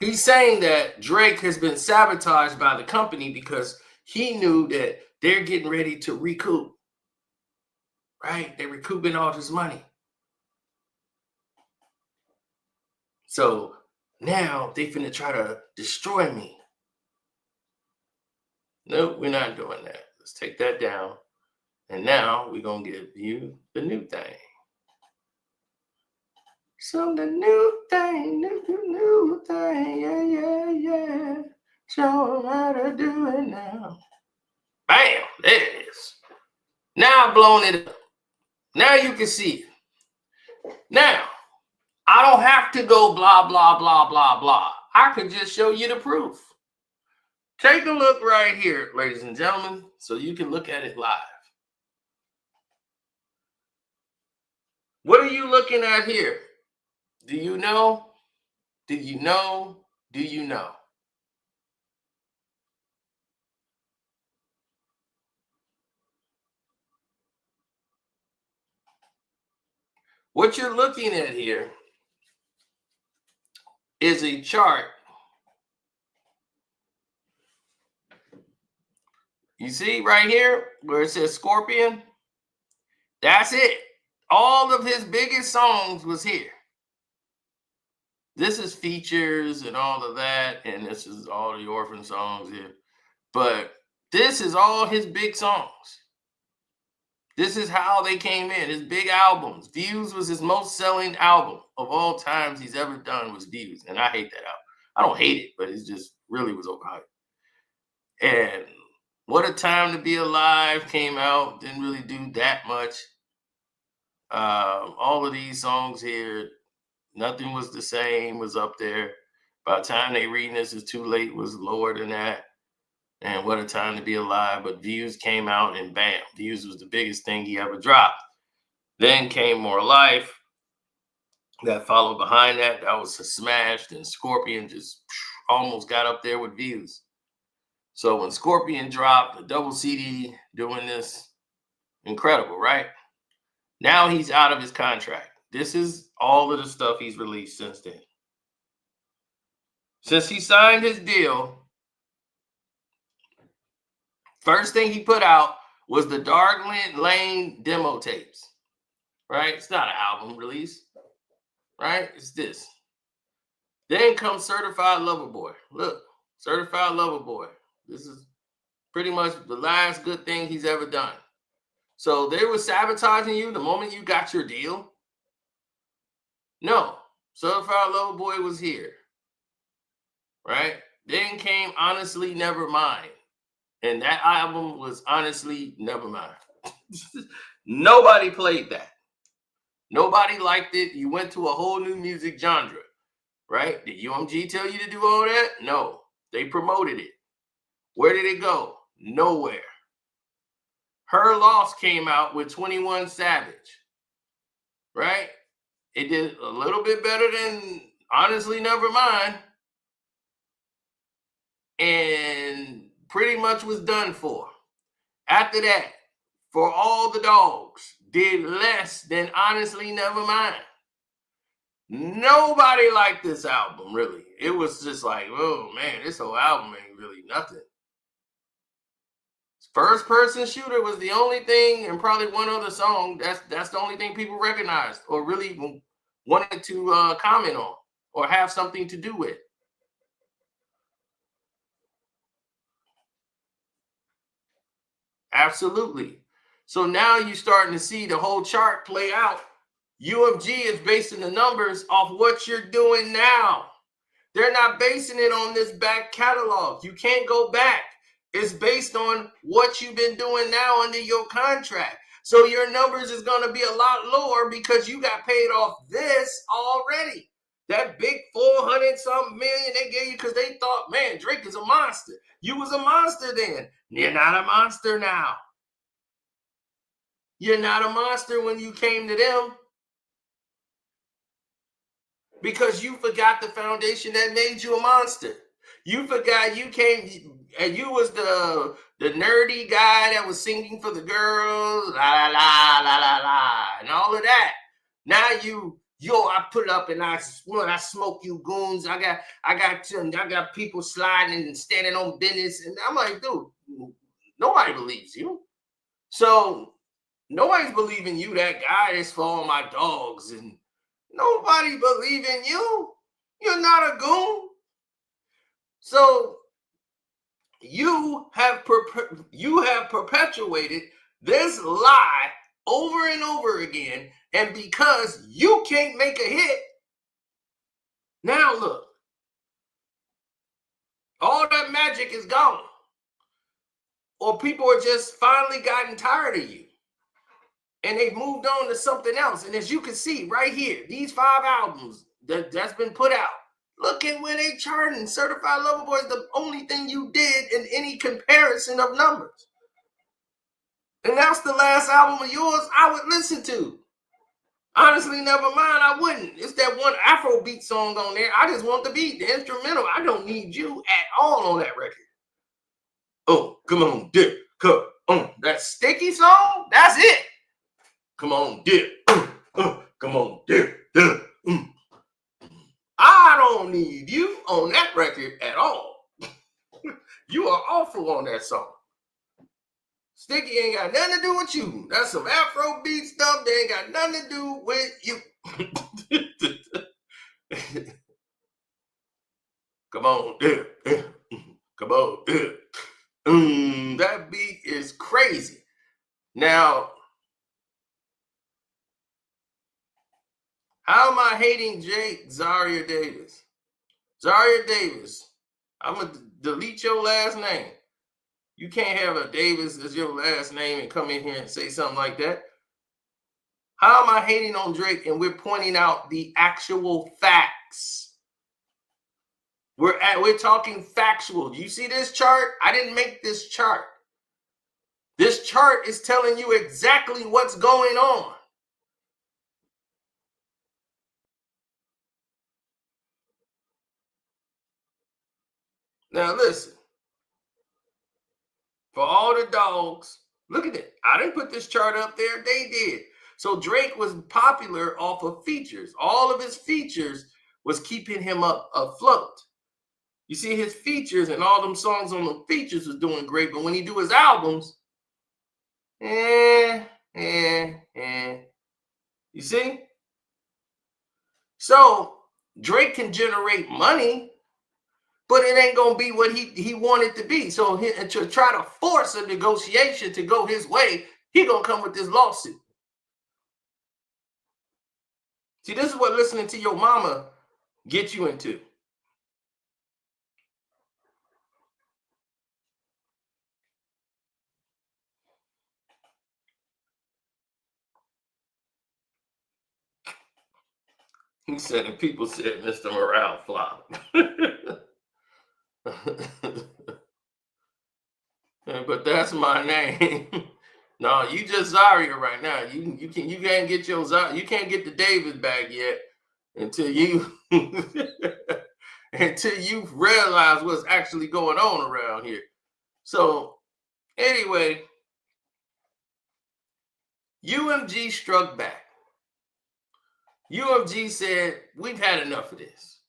he's saying that Drake has been sabotaged by the company because he knew that they're getting ready to recoup. Right? They're recouping all this money. So now they finna try to destroy me. Nope, we're not doing that. Let's take that down. And now we're going to give you the new thing. So the new thing, new thing, yeah. Show them how to do it now. Bam, there it is. Now I've blown it up. Now you can see it. Now, I don't have to go blah, blah, blah, blah, blah. I could just show you the proof. Take a look right here, ladies and gentlemen, so you can look at it live. What are you looking at here? Do you know? Do you know? Do you know? What you're looking at here is a chart. You see right here where it says Scorpion? That's it. All of his biggest songs was here. This is features and all of that, and this is all the orphan songs here. But this is all his big songs. This is how they came in. His big albums. Views was his most selling album of all times he's ever done was Views. And I hate that album. I don't hate it, but it just really was overhyped. And What a Time to Be Alive came out. Didn't really do that much. All of these songs here, Nothing Was the Same was up there. By the time they reading this, It's Too Late was lower than that. And What a Time to Be Alive. But Views came out and bam, Views was the biggest thing he ever dropped. Then came More Life. That followed behind that. That was a smash. And Scorpion just almost got up there with Views. So when Scorpion dropped a double CD doing this, incredible, right? Now he's out of his contract. This is all of the stuff he's released since then. Since he signed his deal, first thing he put out was the Dark Lane demo tapes, right? It's not an album release, right? It's this. Then comes Certified Lover Boy. Look, Certified Lover Boy. This is pretty much the last good thing he's ever done. So they were sabotaging you the moment you got your deal? No. Certified Lover Boy was here, right? Then came Honestly Nevermind. And that album was Honestly Nevermind. Nobody played that. Nobody liked it. You went to a whole new music genre. right? Did UMG tell you to do all that? No. They promoted it. Where did it go? Nowhere. Her Loss came out with 21 Savage, right? It did a little bit better than Honestly Nevermind, and pretty much was done for. After that, For All the Dogs did less than Honestly Nevermind. Nobody liked this album, really. It was just like, oh man, this whole album ain't really nothing. First Person Shooter was the only thing, and probably one other song, that's the only thing people recognized or really wanted to comment on or have something to do with. Absolutely. So now you're starting to see the whole chart play out. UMG is basing the numbers off what you're doing now. They're not basing it on this back catalog. You can't go back. It's based on what you've been doing now under your contract. So your numbers is going to be a lot lower because you got paid off this already. That big 400-something million they gave you because they thought, man, Drake is a monster. You was a monster then. You're not a monster now. You're not a monster when you came to them because you forgot the foundation that made you a monster. You forgot you came and you was the nerdy guy that was singing for the girls, la la la la la la, and all of that. Now I put up and I smoke you goons. I got people sliding and standing on business, and I'm like, dude, nobody believes you. So nobody's believing you that guy is for all my dogs, and nobody believe in you. You're not a goon. So you have perpetuated this lie over and over again, and because you can't make a hit, now look, all that magic is gone, or people are just finally gotten tired of you and they've moved on to something else. And as you can see right here, these 5 albums that's been put out, look at where they charting. Certified Lover Boy is the only thing you did in any comparison of numbers. And that's the last album of yours I would listen to. Honestly, Nevermind, I wouldn't. It's that one Afrobeat song on there. I just want the beat, the instrumental. I don't need you at all on that record. Oh, come on, dip, come on. That Sticky song, that's it. Come on, dip. Come on, dip. I don't need you on that record at all. You are awful on that song. Sticky ain't got nothing to do with you. That's some Afrobeat stuff. They ain't got nothing to do with you. Come on, dip. Come on, dip. That beat is crazy. Now, how am I hating Zaria Davis? Zaria Davis, I'm going to delete your last name. You can't have a Davis as your last name and come in here and say something like that. How am I hating on Drake and we're pointing out the actual facts? We're talking factual. You see this chart? I didn't make this chart. This chart is telling you exactly what's going on. Now listen. For All the Dogs, look at it. I didn't put this chart up there. They did. So Drake was popular off of features. All of his features was keeping him afloat. You see, his features and all them songs on the features was doing great, but when he do his albums, You see? So Drake can generate money, but it ain't gonna be what he wanted to be. So to try to force a negotiation to go his way, he gonna come with this lawsuit. See, this is what listening to your mama gets you into. He said, and people said Mr. Morale flop. But that's my name. No, you just Zaria right now. You can't get your Zaria. You can't get the David back yet until you until you realize what's actually going on around here. So anyway, UMG struck back. UMG said, we've had enough of this.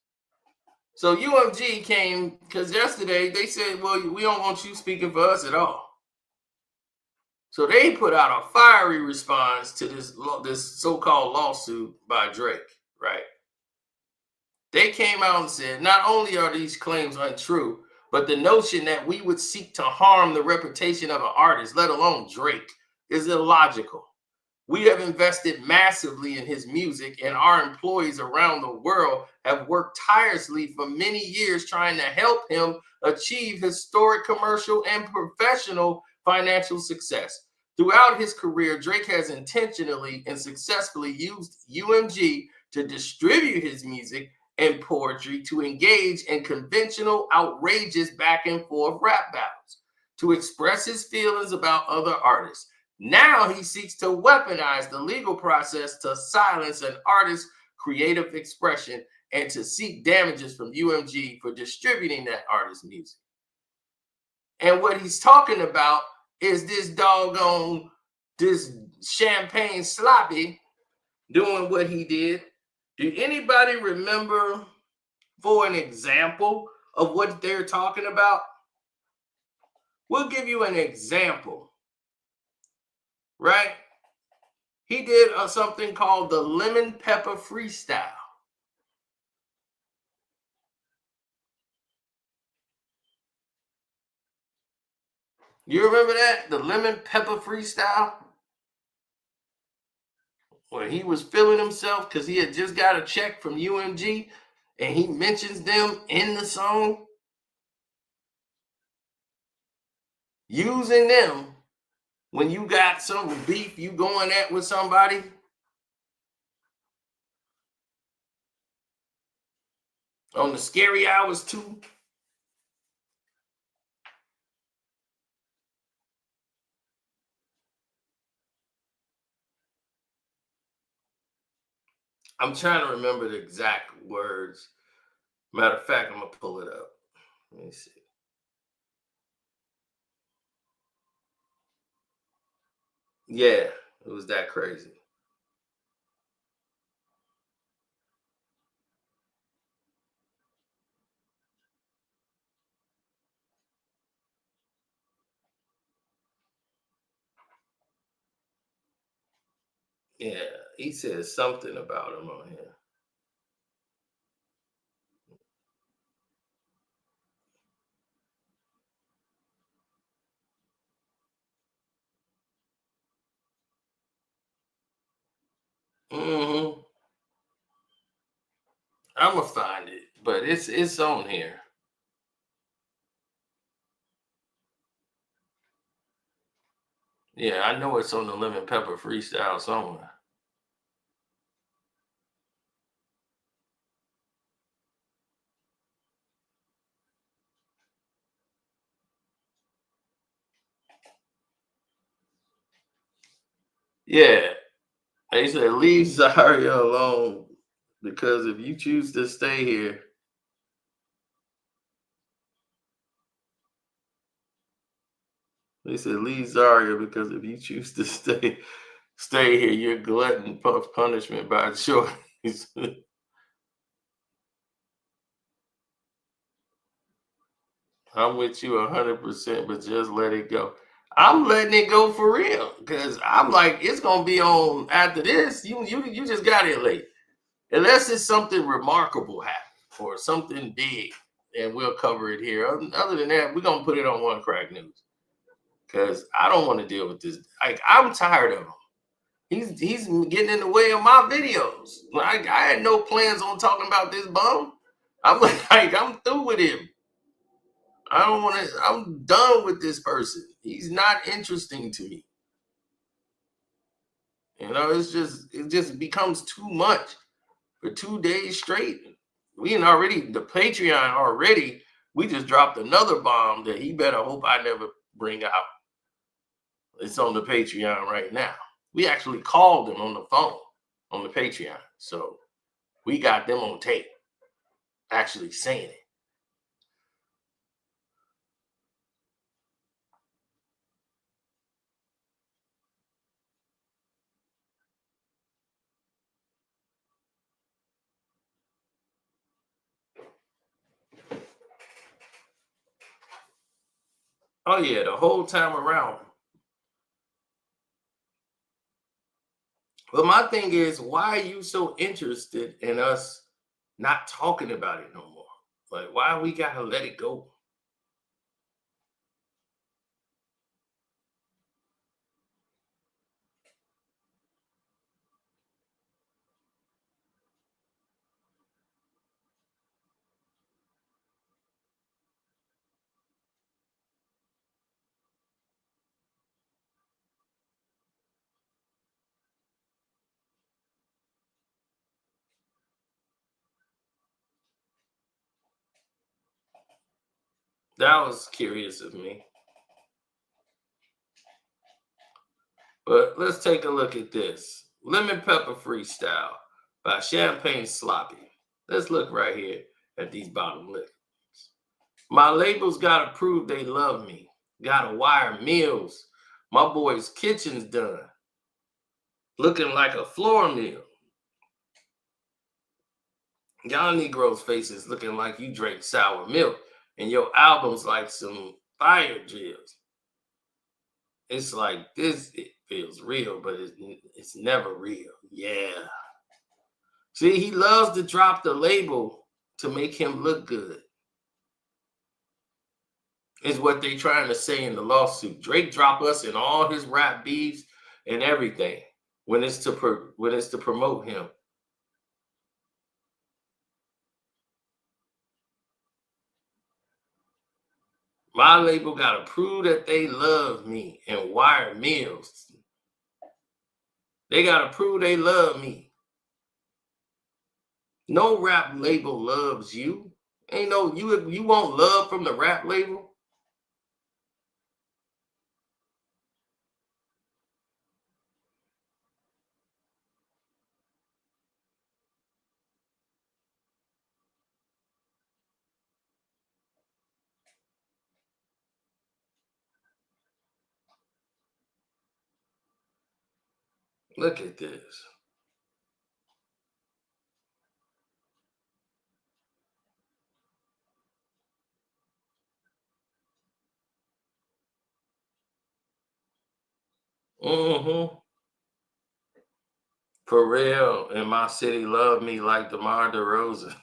So UMG came, because yesterday they said, well, we don't want you speaking for us at all. So they put out a fiery response to this so-called lawsuit by Drake, right? They came out and said, not only are these claims untrue, but the notion that we would seek to harm the reputation of an artist, let alone Drake, is illogical. We have invested massively in his music, and our employees around the world have worked tirelessly for many years trying to help him achieve historic commercial and professional financial success. Throughout his career, Drake has intentionally and successfully used UMG to distribute his music and poetry, to engage in conventional, outrageous back and forth rap battles, to express his feelings about other artists. Now he seeks to weaponize the legal process to silence an artist's creative expression and to seek damages from UMG for distributing that artist's music. And what he's talking about is this doggone, this champagne sloppy doing what he did. Do anybody remember, for an example of what they're talking about? We'll give you an example, right? He did something called the Lemon Pepper Freestyle. You remember that? The Lemon Pepper Freestyle? Where he was feeling himself because he had just got a check from UMG and he mentions them in the song. Using them when you got some beef you going at with somebody. On the Scary Hours 2. I'm trying to remember the exact words. Matter of fact, I'm going to pull it up. Let me see. Yeah, it was that crazy. Yeah, he says something about him on here. Mm-hmm. I'm gonna find it, but it's on here. Yeah, I know it's on the Lemon Pepper Freestyle somewhere. Yeah, they said leave Zaria alone because if you choose to stay here, they said leave Zaria because if you choose to stay here, you're glutton punishment by choice. I'm with you 100%, but just let it go. I'm letting it go for real because I'm like, it's gonna be on after this. You just got here late, unless it's something remarkable happen or something big, and we'll cover it here. Other than that, we're gonna put it on One Crack News because I don't want to deal with this. Like, I'm tired of him. He's getting in the way of my videos. I had no plans on talking about this bum. I'm like I'm through with him. I don't want to. I'm done with this person. He's not interesting to me. You know, it just becomes too much. for 2 days straight. We ain't already, the Patreon already, we just dropped another bomb that he better hope I never bring out. It's on the Patreon right now. We actually called him on the phone on the Patreon. So we got them on tape actually saying it. Oh yeah, the whole time around. But my thing is, why are you so interested in us not talking about it no more? Like, why we gotta let it go? That was curious of me. But let's take a look at this. Lemon Pepper Freestyle by Champagne Sloppy. Let's look right here at these bottom lips. My labels gotta prove they love me. Gotta wire meals. My boy's kitchen's done. Looking like a floor meal. Y'all Negroes' faces looking like you drank sour milk, and your album's like some fire drills. It's like this, it feels real, but it's never real. Yeah. See, he loves to drop the label to make him look good. Is what they trying to say in the lawsuit. Drake drop us in all his rap beefs and everything when it's to promote him. My label got to prove that they love me and wire meals. They got to prove they love me. No rap label loves you. Ain't no, you want love from the rap label? Look at this. Mm-hmm. For real. And my city love me like DeMar DeRozan.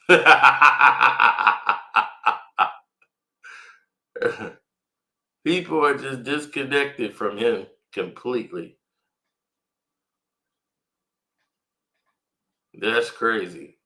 People are just disconnected from him completely. That's crazy.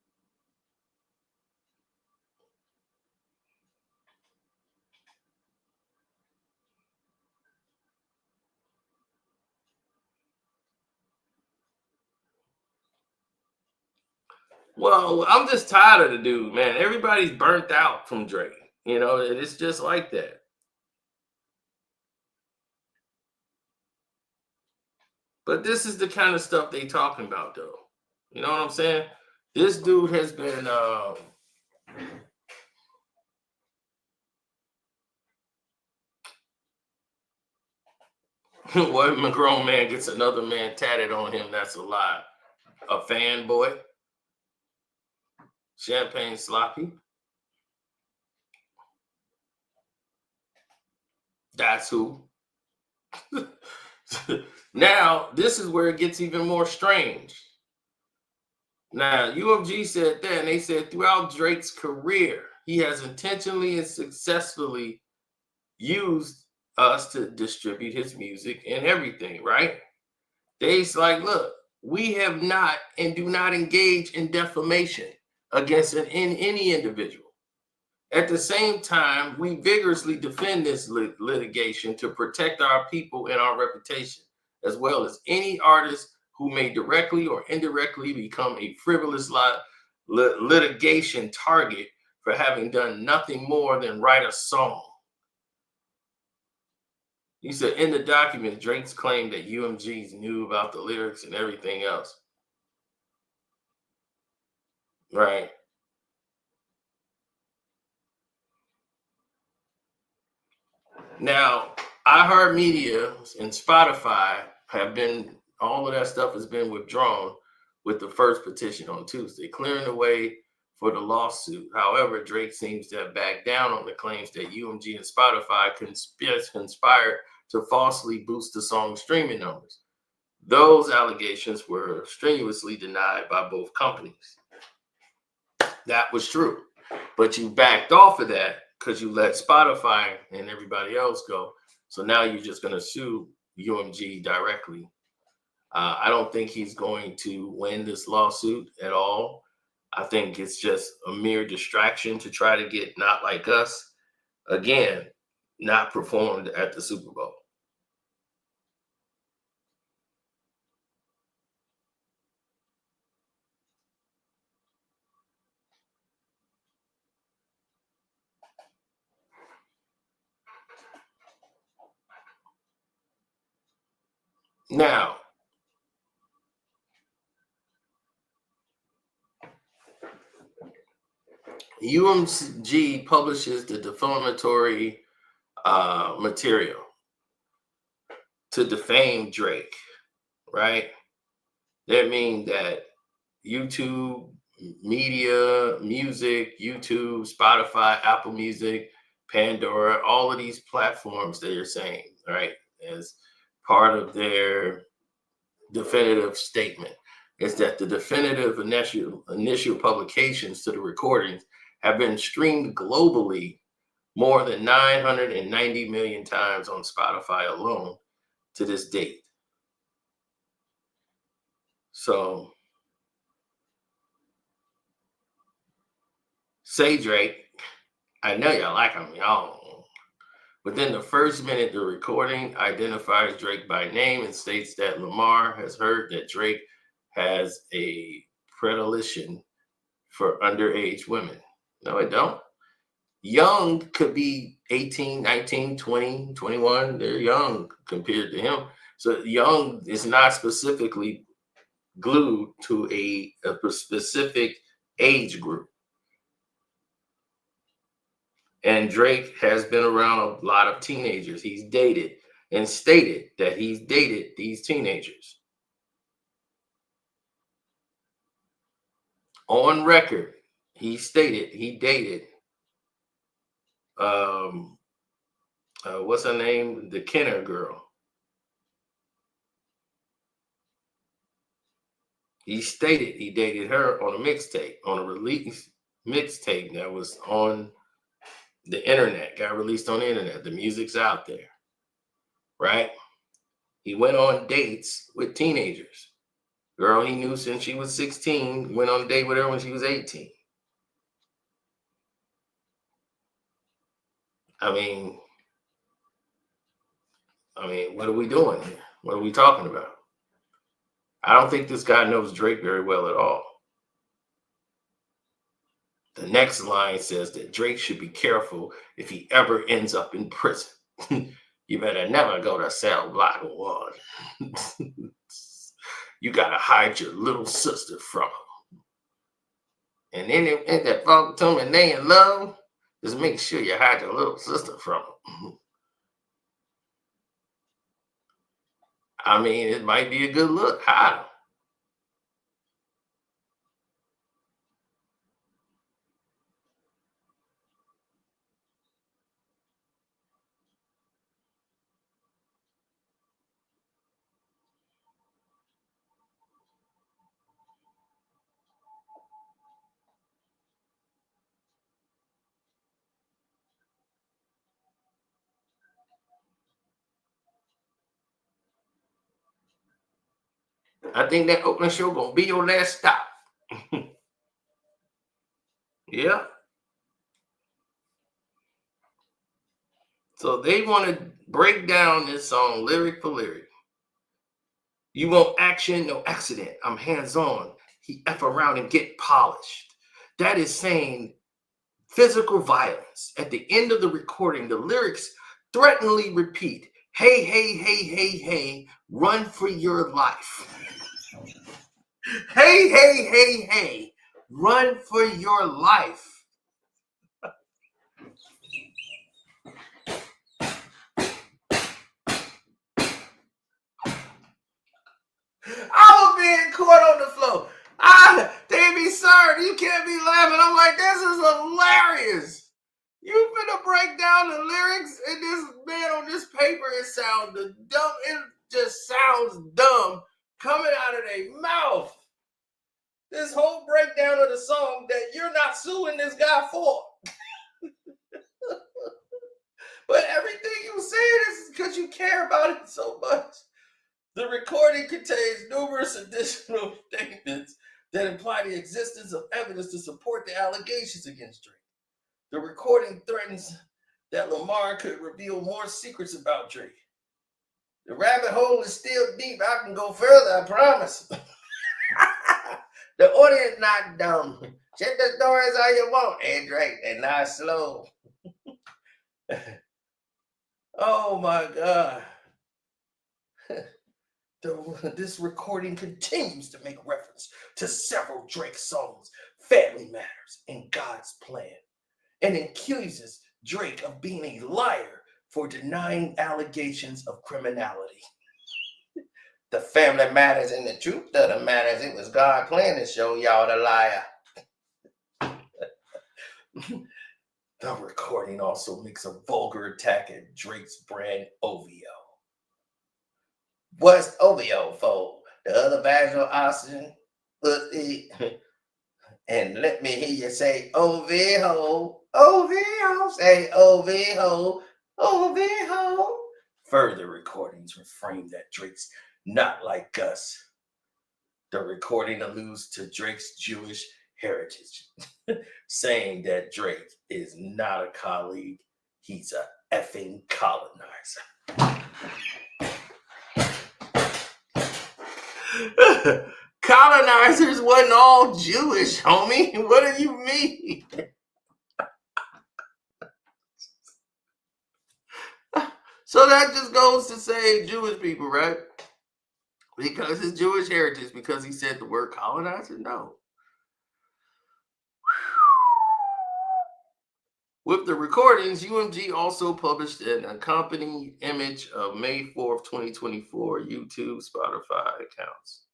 Well, I'm just tired of the dude, man. Everybody's burnt out from Drake. You know, it's just like that. But this is the kind of stuff they talking about, though. You know what I'm saying? This dude has been what a grown man gets another man tatted on him, that's a lie. A fanboy. Champagne Sloppy. That's who. Now, this is where it gets even more strange. Now, UMG said that, and they said throughout Drake's career, he has intentionally and successfully used us to distribute his music and everything, right? They's like, look, we have not and do not engage in defamation against any individual. At the same time, we vigorously defend this litigation to protect our people and our reputation, as well as any artist who may directly or indirectly become a frivolous litigation target for having done nothing more than write a song. He said in the document, Drake's claimed that UMGs knew about the lyrics and everything else. Right. Now, iHeartMedia and Spotify have been, all of that stuff has been withdrawn with the first petition on Tuesday, clearing the way for the lawsuit. However, Drake seems to have backed down on the claims that UMG and Spotify conspired to falsely boost the song's streaming numbers. Those allegations were strenuously denied by both companies. That was true, but you backed off of that because you let Spotify and everybody else go. So now you're just going to sue UMG directly. I don't think he's going to win this lawsuit at all. I think it's just a mere distraction to try to get Not Like Us, again, not performed at the Super Bowl. Now, UMG publishes the defamatory material to defame Drake, right? That means that YouTube, media, music, YouTube, Spotify, Apple Music, Pandora, all of these platforms that you're saying, right, as part of their definitive statement, is that the definitive initial publications to the recordings have been streamed globally more than 990 million times on Spotify alone to this date. So, say Drake, I know y'all like him, y'all. Within the first minute, the recording identifies Drake by name and states that Lamar has heard that Drake has a predilection for underage women. No, it don't. Young could be 18, 19, 20, 21. They're young compared to him. So young is not specifically glued to a specific age group. And Drake has been around a lot of teenagers. He's dated and stated that he's dated these teenagers. On record, he stated he dated, what's her name? The Kenner girl. He stated he dated her on a mixtape, on a release mixtape that was on the internet, got released on the internet. The music's out there, right? He went on dates with teenagers. Girl he knew since she was 16, went on a date with her when she was 18. I mean, what are we doing here? What are we talking about? I don't think this guy knows Drake very well at all. The next line says that Drake should be careful if he ever ends up in prison. You better never go to cell block 1. You gotta hide your little sister from him. And then if that folk told me they in love, just make sure you hide your little sister from him. I mean, it might be a good look. Hide him. I think that opening show gonna be your last stop. Yeah. So they want to break down this song lyric for lyric. You want action, no accident. I'm hands-on. He F around and get polished. that is saying physical violence. At the end of the recording, the lyrics threateningly repeat, hey, hey, hey, hey, hey, run for your life. Hey, hey, hey, hey, run for your life. I was being caught on the floor. They be sorry, you can't be laughing. I'm like, this is hilarious. You finna break down the lyrics, and this man on this paper, it sounds dumb. It just sounds dumb coming out of their mouth. This whole breakdown of the song that you're not suing this guy for. But everything you said is because you care about it so much. The recording contains numerous additional statements that imply the existence of evidence to support the allegations against Drake. The recording threatens that Lamar could reveal more secrets about Drake. The rabbit hole is still deep. I can go further, I promise. The audience not dumb. Check the stories all you want, and Drake, they're not slow. Oh my God. This recording continues to make reference to several Drake songs, Family Matters, and God's Plan, and accuses Drake of being a liar for denying allegations of criminality. The family matters and the truth of the matters. It was God's plan to show y'all the liar. The recording also makes a vulgar attack at Drake's brand OVO. What's OVO for? The other vaginal oxygen? And let me hear you say OVO, OVO, say OVO, OVO. Further recordings reframe that Drake's not like us. The recording alludes to Drake's Jewish heritage, saying that Drake is not a colleague, he's a effing colonizer. Colonizers wasn't all Jewish, homie. What do you mean? So that just goes to say Jewish people, right? Because it's Jewish heritage, because he said the word colonizer? No. With the recordings, UMG also published an accompanying image of May 4th, 2024 YouTube, Spotify accounts.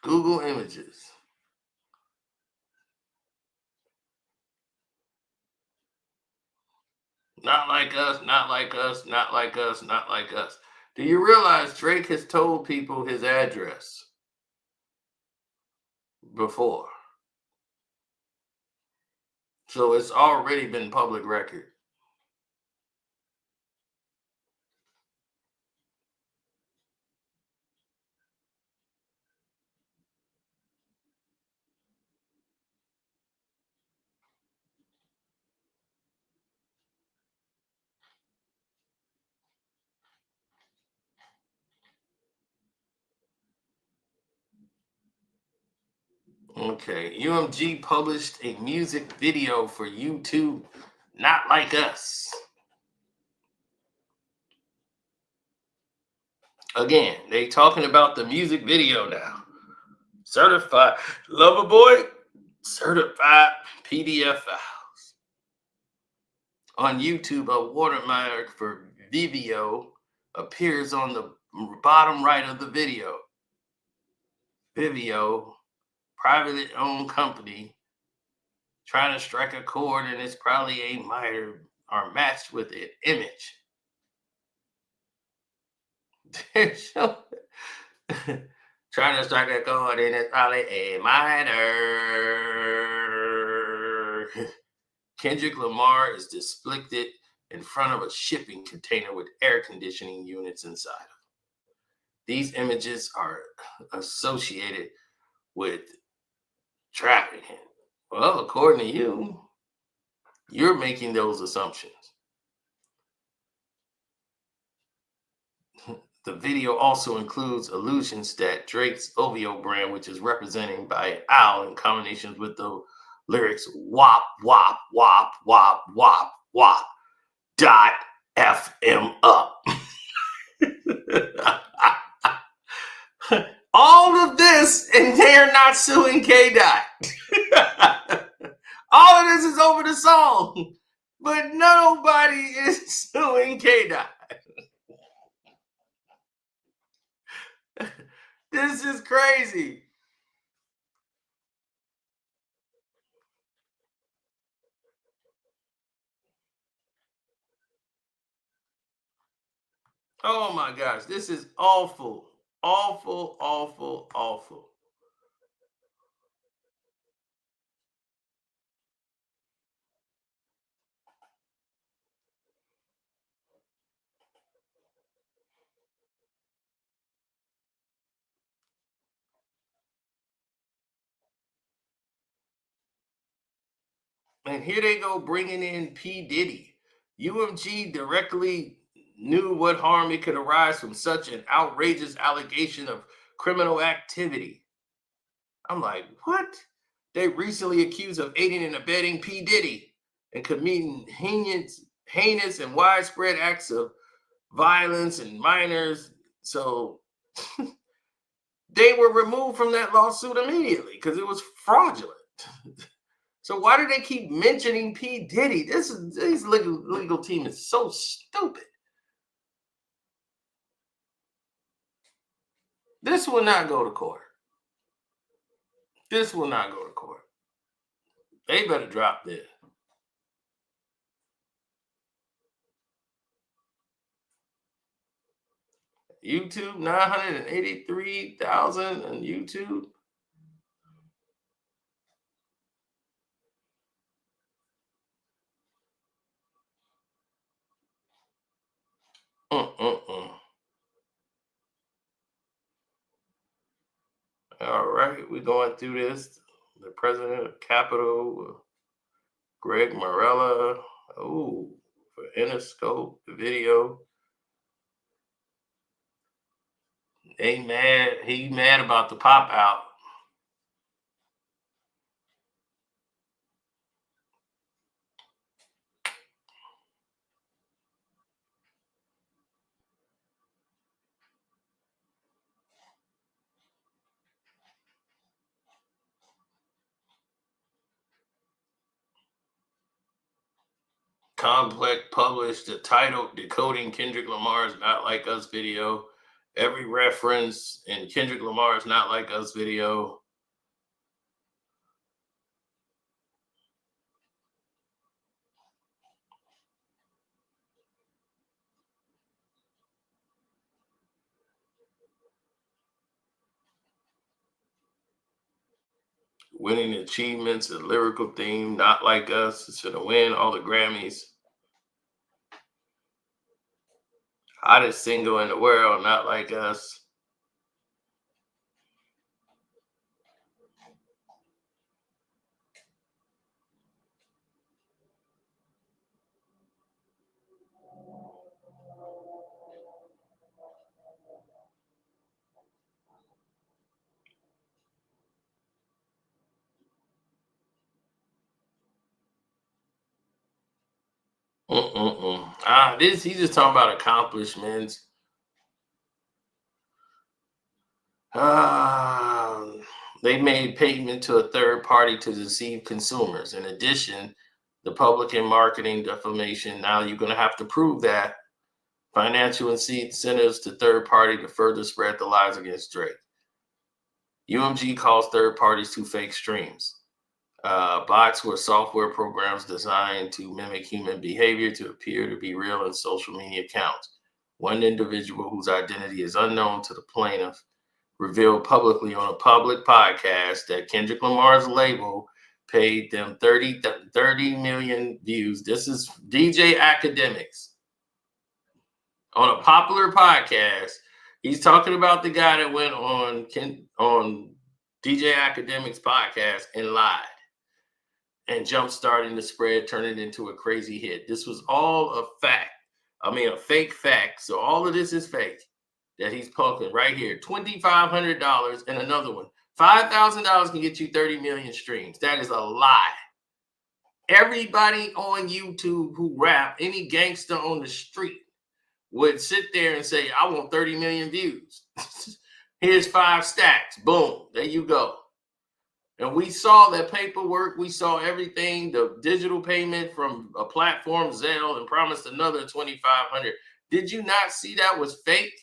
Google Images. Not like us, not like us, not like us, not like us. Do you realize Drake has told people his address before? So it's already been public record. Okay, UMG published a music video for YouTube, Not Like Us. Again, they talking about the music video now. Certified Lover Boy, certified PDF files. On YouTube, a watermark for Vivio appears on the bottom right of the video. Vivio, privately owned company, trying to strike a chord, and it's probably a minor or matched with an image. Trying to strike a chord, and it's probably a minor. Kendrick Lamar is depicted in front of a shipping container with air conditioning units inside of it. These images are associated with trafficking. Well, according to you, you're making those assumptions. The video also includes allusions that Drake's OVO brand, which is represented by an owl in combinations with the lyrics "wop wop wop wop wop wop dot f m up." All of this, and they're not suing K Dot. All of this is over the song, but nobody is suing K Dot. This is crazy. Oh my gosh, this is awful. Awful, awful, awful. And here they go bringing in P. Diddy. UMG directly knew what harm it could arise from such an outrageous allegation of criminal activity. I'm like, what? They recently accused of aiding and abetting P. Diddy and committing heinous and widespread acts of violence and minors. So they were removed from that lawsuit immediately because it was fraudulent. So why do they keep mentioning P. Diddy? This legal team is so stupid. This will not go to court. This will not go to court. They better drop this. YouTube, 983,000 on YouTube. All right, we're going through this. The president of Capitol, Greg Morella. Oh, for Interscope, the video. He mad about the pop out. Complex published the title Decoding Kendrick Lamar's Not Like Us video. Every reference in Kendrick Lamar's Not Like Us video. Winning achievements, a lyrical theme, Not Like Us. It's gonna win all the Grammys. Hottest single in the world, Not Like Us. He's just talking about accomplishments. They made payment to a third party to deceive consumers. In addition, the public and marketing defamation. Now you're going to have to prove that. Financial incentives to third party to further spread the lies against Drake. UMG calls third parties to fake streams. Bots were software programs designed to mimic human behavior to appear to be real in social media accounts. One individual whose identity is unknown to the plaintiff revealed publicly on a public podcast that Kendrick Lamar's label paid them 30 million views. This is DJ Academics on a popular podcast. He's talking about the guy that went on DJ Academics podcast and lied and jump-starting the spread, turning it into a crazy hit. This was all a fake fact. So all of this is fake. that he's poking right here. $2,500 and another one. $5,000 can get you 30 million streams. That is a lie. Everybody on YouTube who rap, any gangster on the street, would sit there and say, I want 30 million views. Here's 5 stacks. Boom. There you go. And we saw that paperwork. We saw everything, the digital payment from a platform, Zelle, and promised another 2,500. Did you not see that was fake?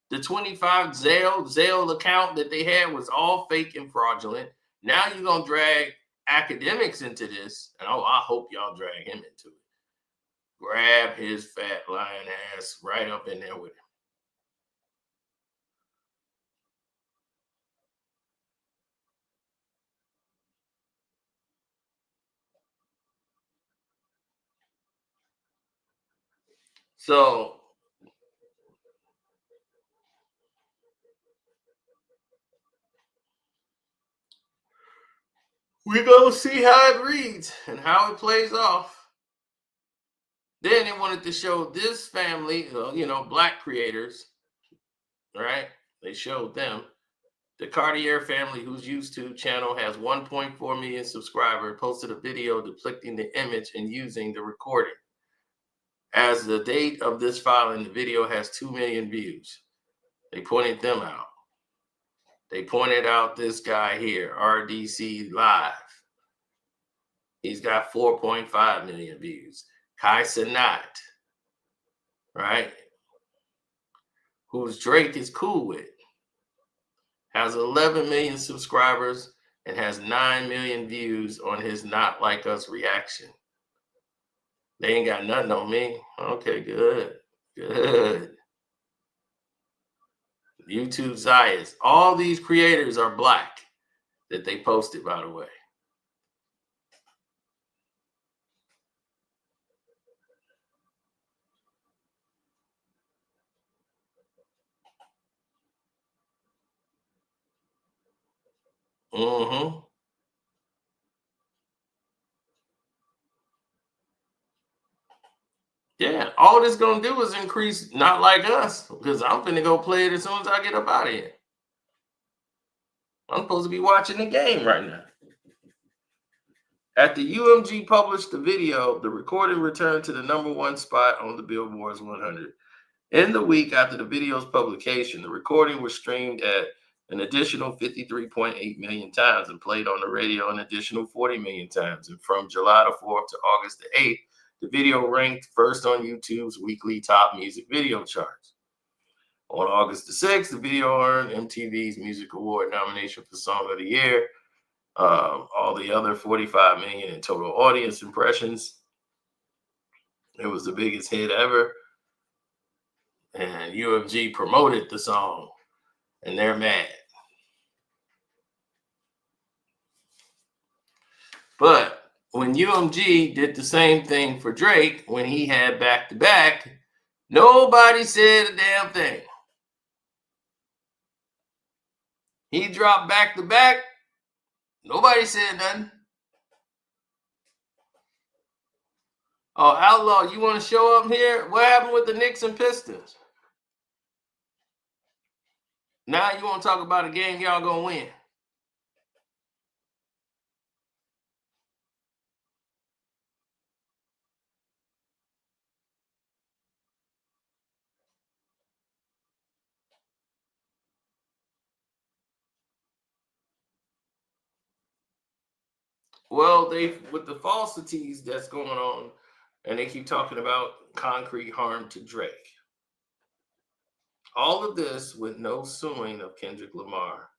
The 25 Zelle account that they had was all fake and fraudulent. Now you're going to drag academics into this. And I hope y'all drag him into it. Grab his fat lying ass right up in there with him. So we're going to see how it reads and how it plays off. Then they wanted to show this family, black creators, right? They showed them. The Cartier family, whose YouTube channel has 1.4 million subscribers, posted a video depicting the image and using the recording. As the date of this filing, the video has 2 million views. They pointed them out. They pointed out this guy here, RDC Live. He's got 4.5 million views. Kai Cenat, right? Who's Drake is cool with, has 11 million subscribers and has 9 million views on his Not Like Us reaction. They ain't got nothing on me. Okay, good. YouTube Zayas. All these creators are black that they posted, by the way. Mm-hmm. Yeah, all this gonna do is increase Not Like Us, because I'm finna go play it as soon as I get up out of here. I'm supposed to be watching the game right now. After UMG published the video, the recording returned to the #1 spot on the Billboard's 100. In the week after the video's publication, the recording was streamed at an additional 53.8 million times and played on the radio an additional 40 million times. And from July the 4th to August the 8th, the video ranked first on YouTube's weekly top music video charts. On August the 6th, the video earned MTV's Music Award nomination for Song of the Year. All the other 45 million in total audience impressions. It was the biggest hit ever. And UMG promoted the song, and they're mad. But when UMG did the same thing for Drake, when he had back-to-back, nobody said a damn thing. He dropped back-to-back, nobody said nothing. Oh, Outlaw, you want to show up here? What happened with the Knicks and Pistons? Now you want to talk about a game y'all gonna win. Well, with the falsities that's going on, and they keep talking about concrete harm to Drake. All of this with no suing of Kendrick Lamar.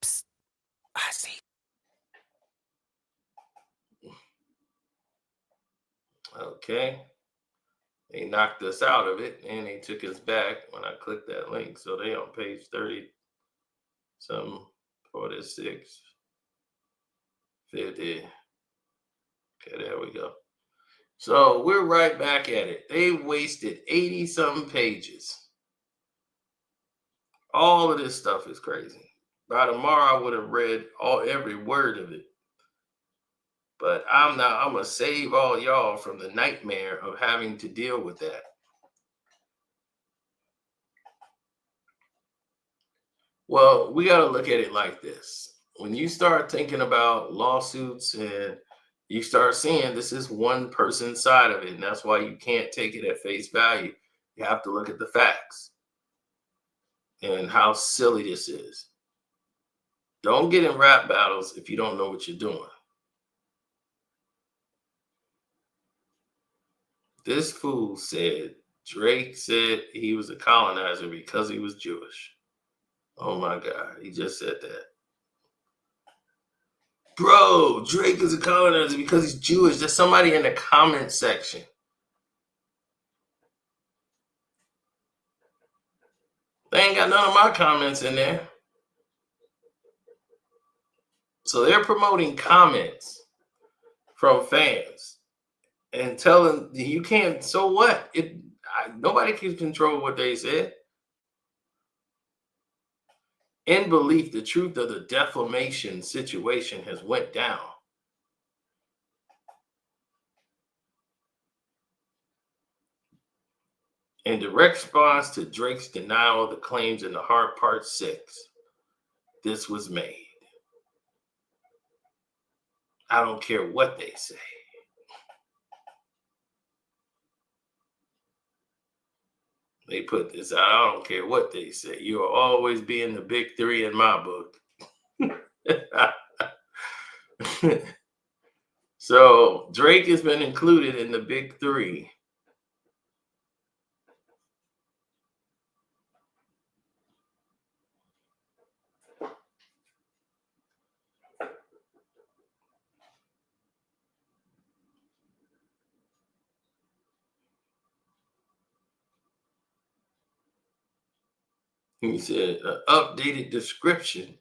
Psst, I see. Okay. They knocked us out of it, and they took us back when I clicked that link. So they on page 30, some 46, 50. Okay, there we go. So we're right back at it. They wasted 80-something pages. All of this stuff is crazy. By tomorrow, I would have read every word of it. But I'm going to save all y'all from the nightmare of having to deal with that. Well, we got to look at it like this. When you start thinking about lawsuits and you start seeing this is one person's side of it, and that's why you can't take it at face value. You have to look at the facts and how silly this is. Don't get in rap battles if you don't know what you're doing. This fool said Drake said he was a colonizer because he was Jewish. Oh my God, he just said that. Bro, Drake is a colonizer because he's Jewish. There's somebody in the comment section. They ain't got none of my comments in there. So they're promoting comments from fans and telling you can't. So what? Nobody can control what they said. In belief, the truth of the defamation situation has went down. In direct response to Drake's denial of the claims in The Heart Part 6, this was made. I don't care what they say. They put this out. I don't care what they say. You will always be in the big three in my book. So Drake has been included in the big three. He said, updated description.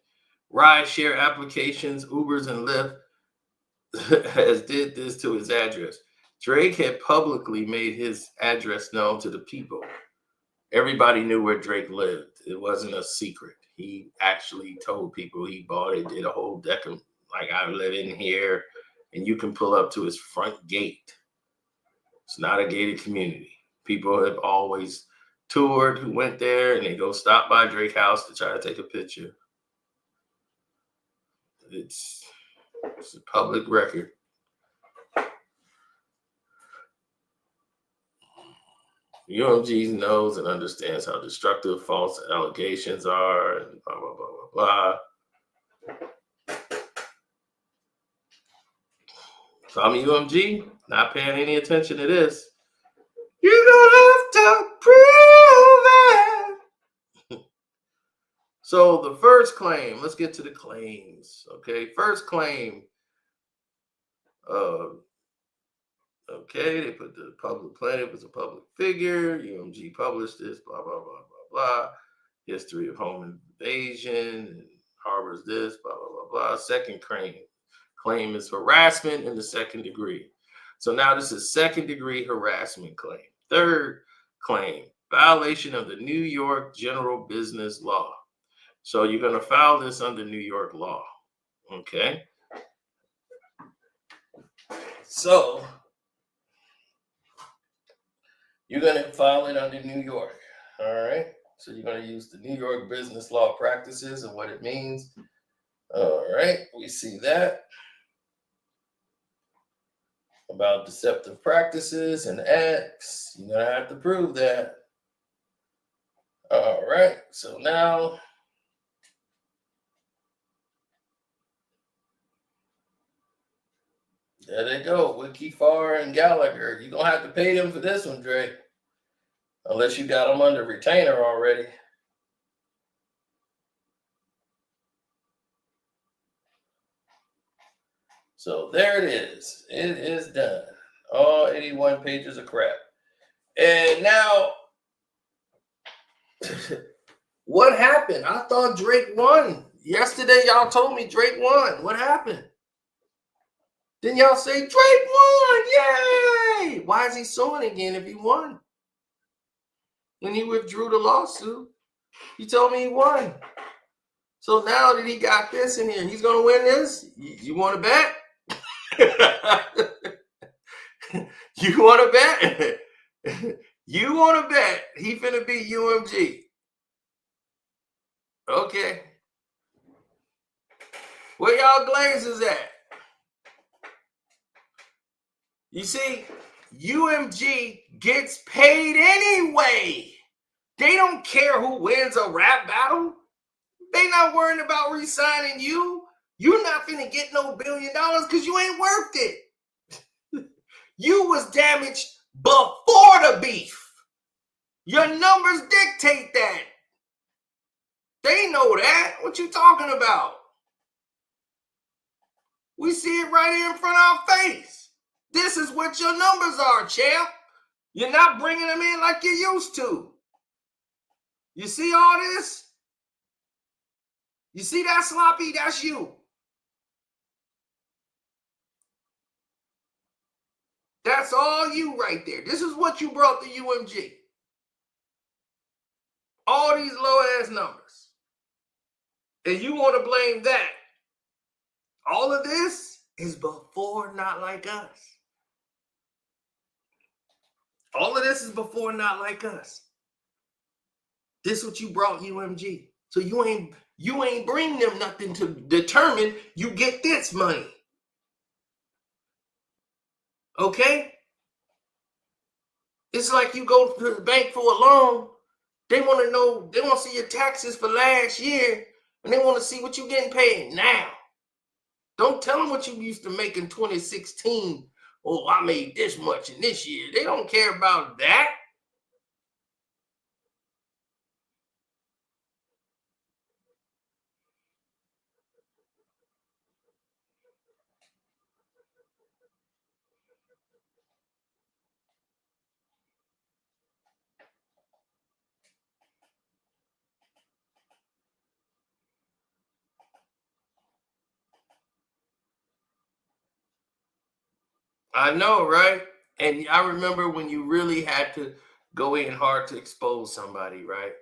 Rideshare applications, Ubers and Lyft has did this to his address. Drake had publicly made his address known to the people. Everybody knew where Drake lived. It wasn't a secret. He actually told people he bought it, did a whole deck of, like, I live in here, and you can pull up to his front gate. It's not a gated community. People have always toured who went there, and they go stop by Drake's house to try to take a picture. It's a public record. UMG knows and understands how destructive false allegations are, and blah, blah, blah, blah, blah. If I'm UMG, not paying any attention to this, you don't have to prove it. So the first claim, let's get to the claims. Okay, first claim. Okay, they put the public planet was a public figure. UMG published this, blah, blah, blah, blah, blah. History of home invasion and harbors this, blah, blah, blah, blah. Second claim is harassment in the second degree. So now this is second degree harassment claim. Third claim, violation of the New York general business law. So you're going to file this under New York law. Okay. So you're going to file it under New York. All right. So you're going to use the New York business law practices and what it means. All right. We see that. About deceptive practices and acts. You're going to have to prove that. All right. So now, there they go. Wiki Farr and Gallagher. You're going to have to pay them for this one, Dre. Unless you got them under retainer already. So there it is. It is done. All 81 pages of crap. And now, what happened? I thought Drake won. Yesterday, y'all told me Drake won. What happened? Then y'all say Drake won. Yay! Why is he suing again if he won? When he withdrew the lawsuit, You told me he won. So now that he got this in here, he's going to win this? You want to bet? You want to bet? You want to bet he finna beat UMG? Okay. Where y'all glazes at? You see, UMG gets paid anyway. They don't care who wins a rap battle. They not worrying about re-signing you. You're not finna get no $1 billion because you ain't worth it. You was damaged before the beef. Your numbers dictate that. They know that. What you talking about? We see it right here in front of our face. This is what your numbers are, champ. You're not bringing them in like you used to. You see all this? You see that sloppy? That's you. That's all you right there. This is what you brought to UMG. All these low-ass numbers. And you want to blame that. All of this is before Not Like Us. All of this is before Not Like Us. This is what you brought UMG. So you ain't bring them nothing to determine you get this money. Okay? It's like you go to the bank for a loan. They want to know, they want to see your taxes for last year, and they want to see what you're getting paid now. Don't tell them what you used to make in 2016. Oh, I made this much in this year. They don't care about that. I know, right? And I remember when you really had to go in hard to expose somebody, right?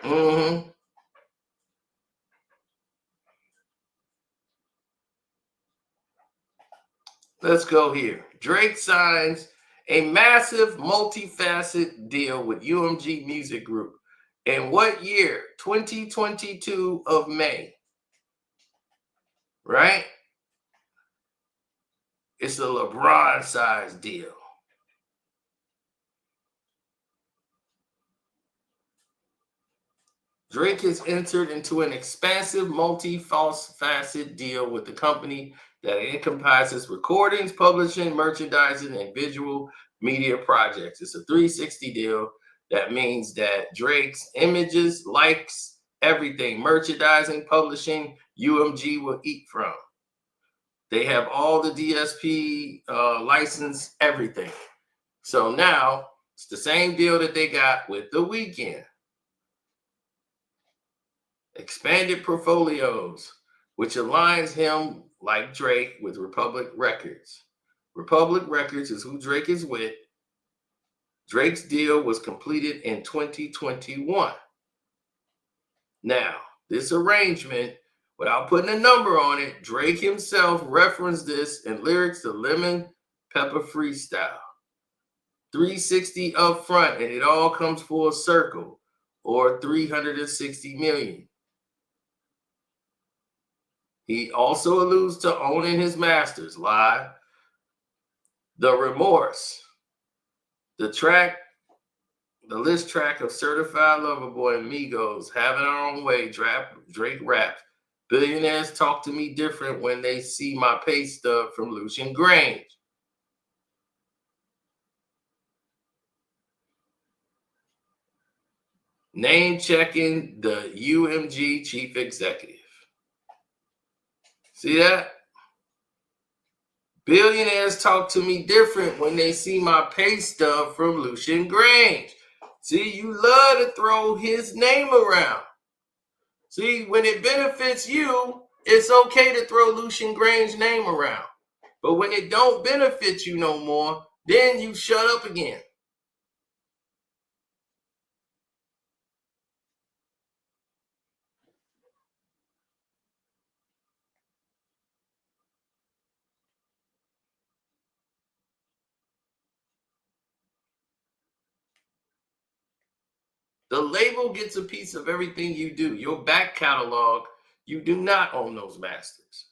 Mm-hmm. Let's go here. Drake signs a massive multifaceted deal with UMG Music Group. In what year? 2022 of May. Right? It's a LeBron size deal. Drake has entered into an expansive multi-faceted deal with the company that encompasses recordings, publishing, merchandising, and visual media projects. It's a 360 deal. That means that Drake's images, likes, everything, merchandising, publishing, UMG will eat from. They have all the DSP license, everything. So now it's the same deal that they got with The Weeknd. Expanded portfolios, which aligns him, like Drake, with Republic Records. Republic Records is who Drake is with. Drake's deal was completed in 2021. Now, this arrangement, without putting a number on it, Drake himself referenced this in lyrics to Lemon Pepper Freestyle. 360 up front, and it all comes full circle, or 360 million. He also alludes to owning his masters live. The Remorse, the list track of Certified Lover Boy and Migos, Having Our Own Way, Drake raps. Billionaires talk to me different when they see my pay stub from Lucian Grange. name checking the UMG chief executive. See that? Billionaires talk to me different when they see my pay stub from Lucian Grange. See, you love to throw his name around. See, when it benefits you, it's okay to throw Lucian Grange's name around. But when it don't benefit you no more, then you shut up again. The label gets a piece of everything you do. Your back catalog, you do not own those masters.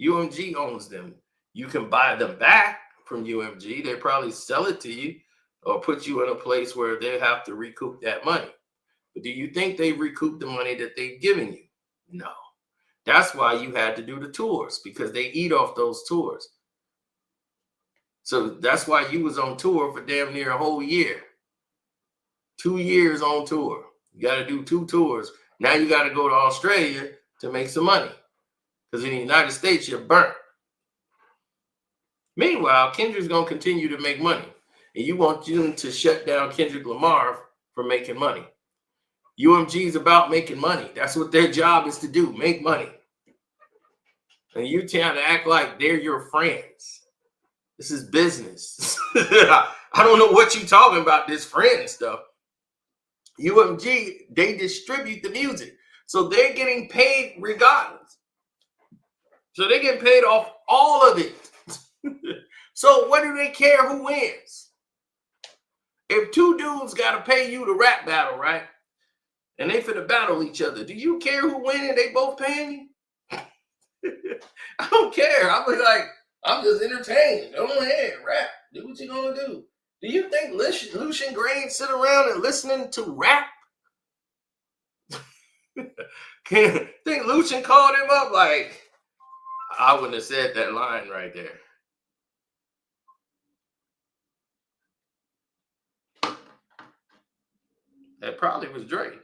UMG owns them. You can buy them back from UMG. They probably sell it to you or put you in a place where they have to recoup that money. But do you think they recoup the money that they've given you? No. That's why you had to do the tours, because they eat off those tours. So that's why you was on tour for damn near a whole year. 2 years on tour. You got to do 2 tours. Now you got to go to Australia to make some money. Because in the United States, you're burnt. Meanwhile, Kendrick's going to continue to make money. And you want them to shut down Kendrick Lamar for making money. UMG is about making money. That's what their job is to do, make money. And you trying to act like they're your friends. This is business. I don't know what you're talking about, this friend stuff. UMG, they distribute the music. So they're getting paid regardless. So they're getting paid off all of it. So what do they care who wins? If 2 dudes got to pay you to rap battle, right? And they finna battle each other, do you care who win and they both paying you? I don't care. I'm like, I'm just entertained. Go ahead, rap. Do what you're gonna do. Do you think Lucian Grange sit around and listening to rap? Think Lucian called him up like, I wouldn't have said that line right there. That probably was Drake.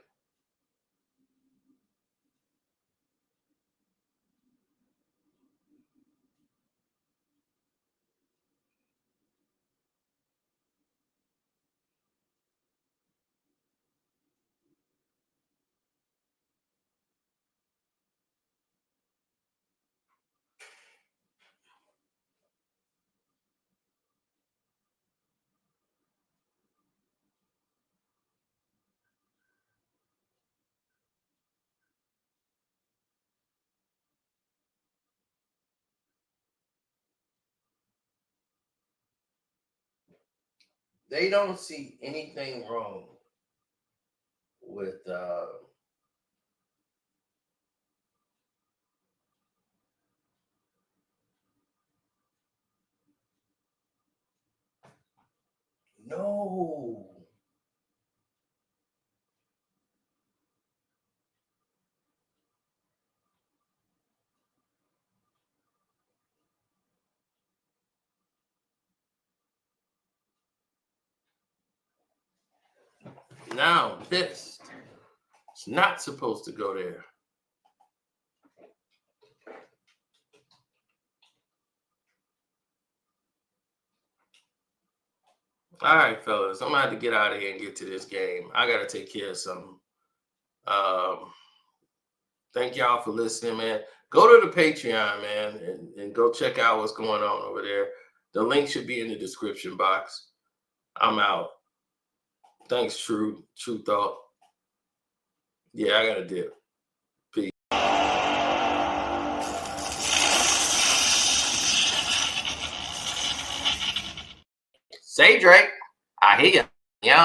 They don't see anything wrong with no. Now I'm pissed. It's not supposed to go there. All right, fellas, I'm gonna have to get out of here and get to this game. I gotta take care of something. Thank y'all for listening, man. Go to the Patreon, man, and go check out what's going on over there. The link should be in the description box. I'm out. Thanks, True Thought. Yeah, I gotta dip. Peace. Say, Drake, I hear you. Yeah.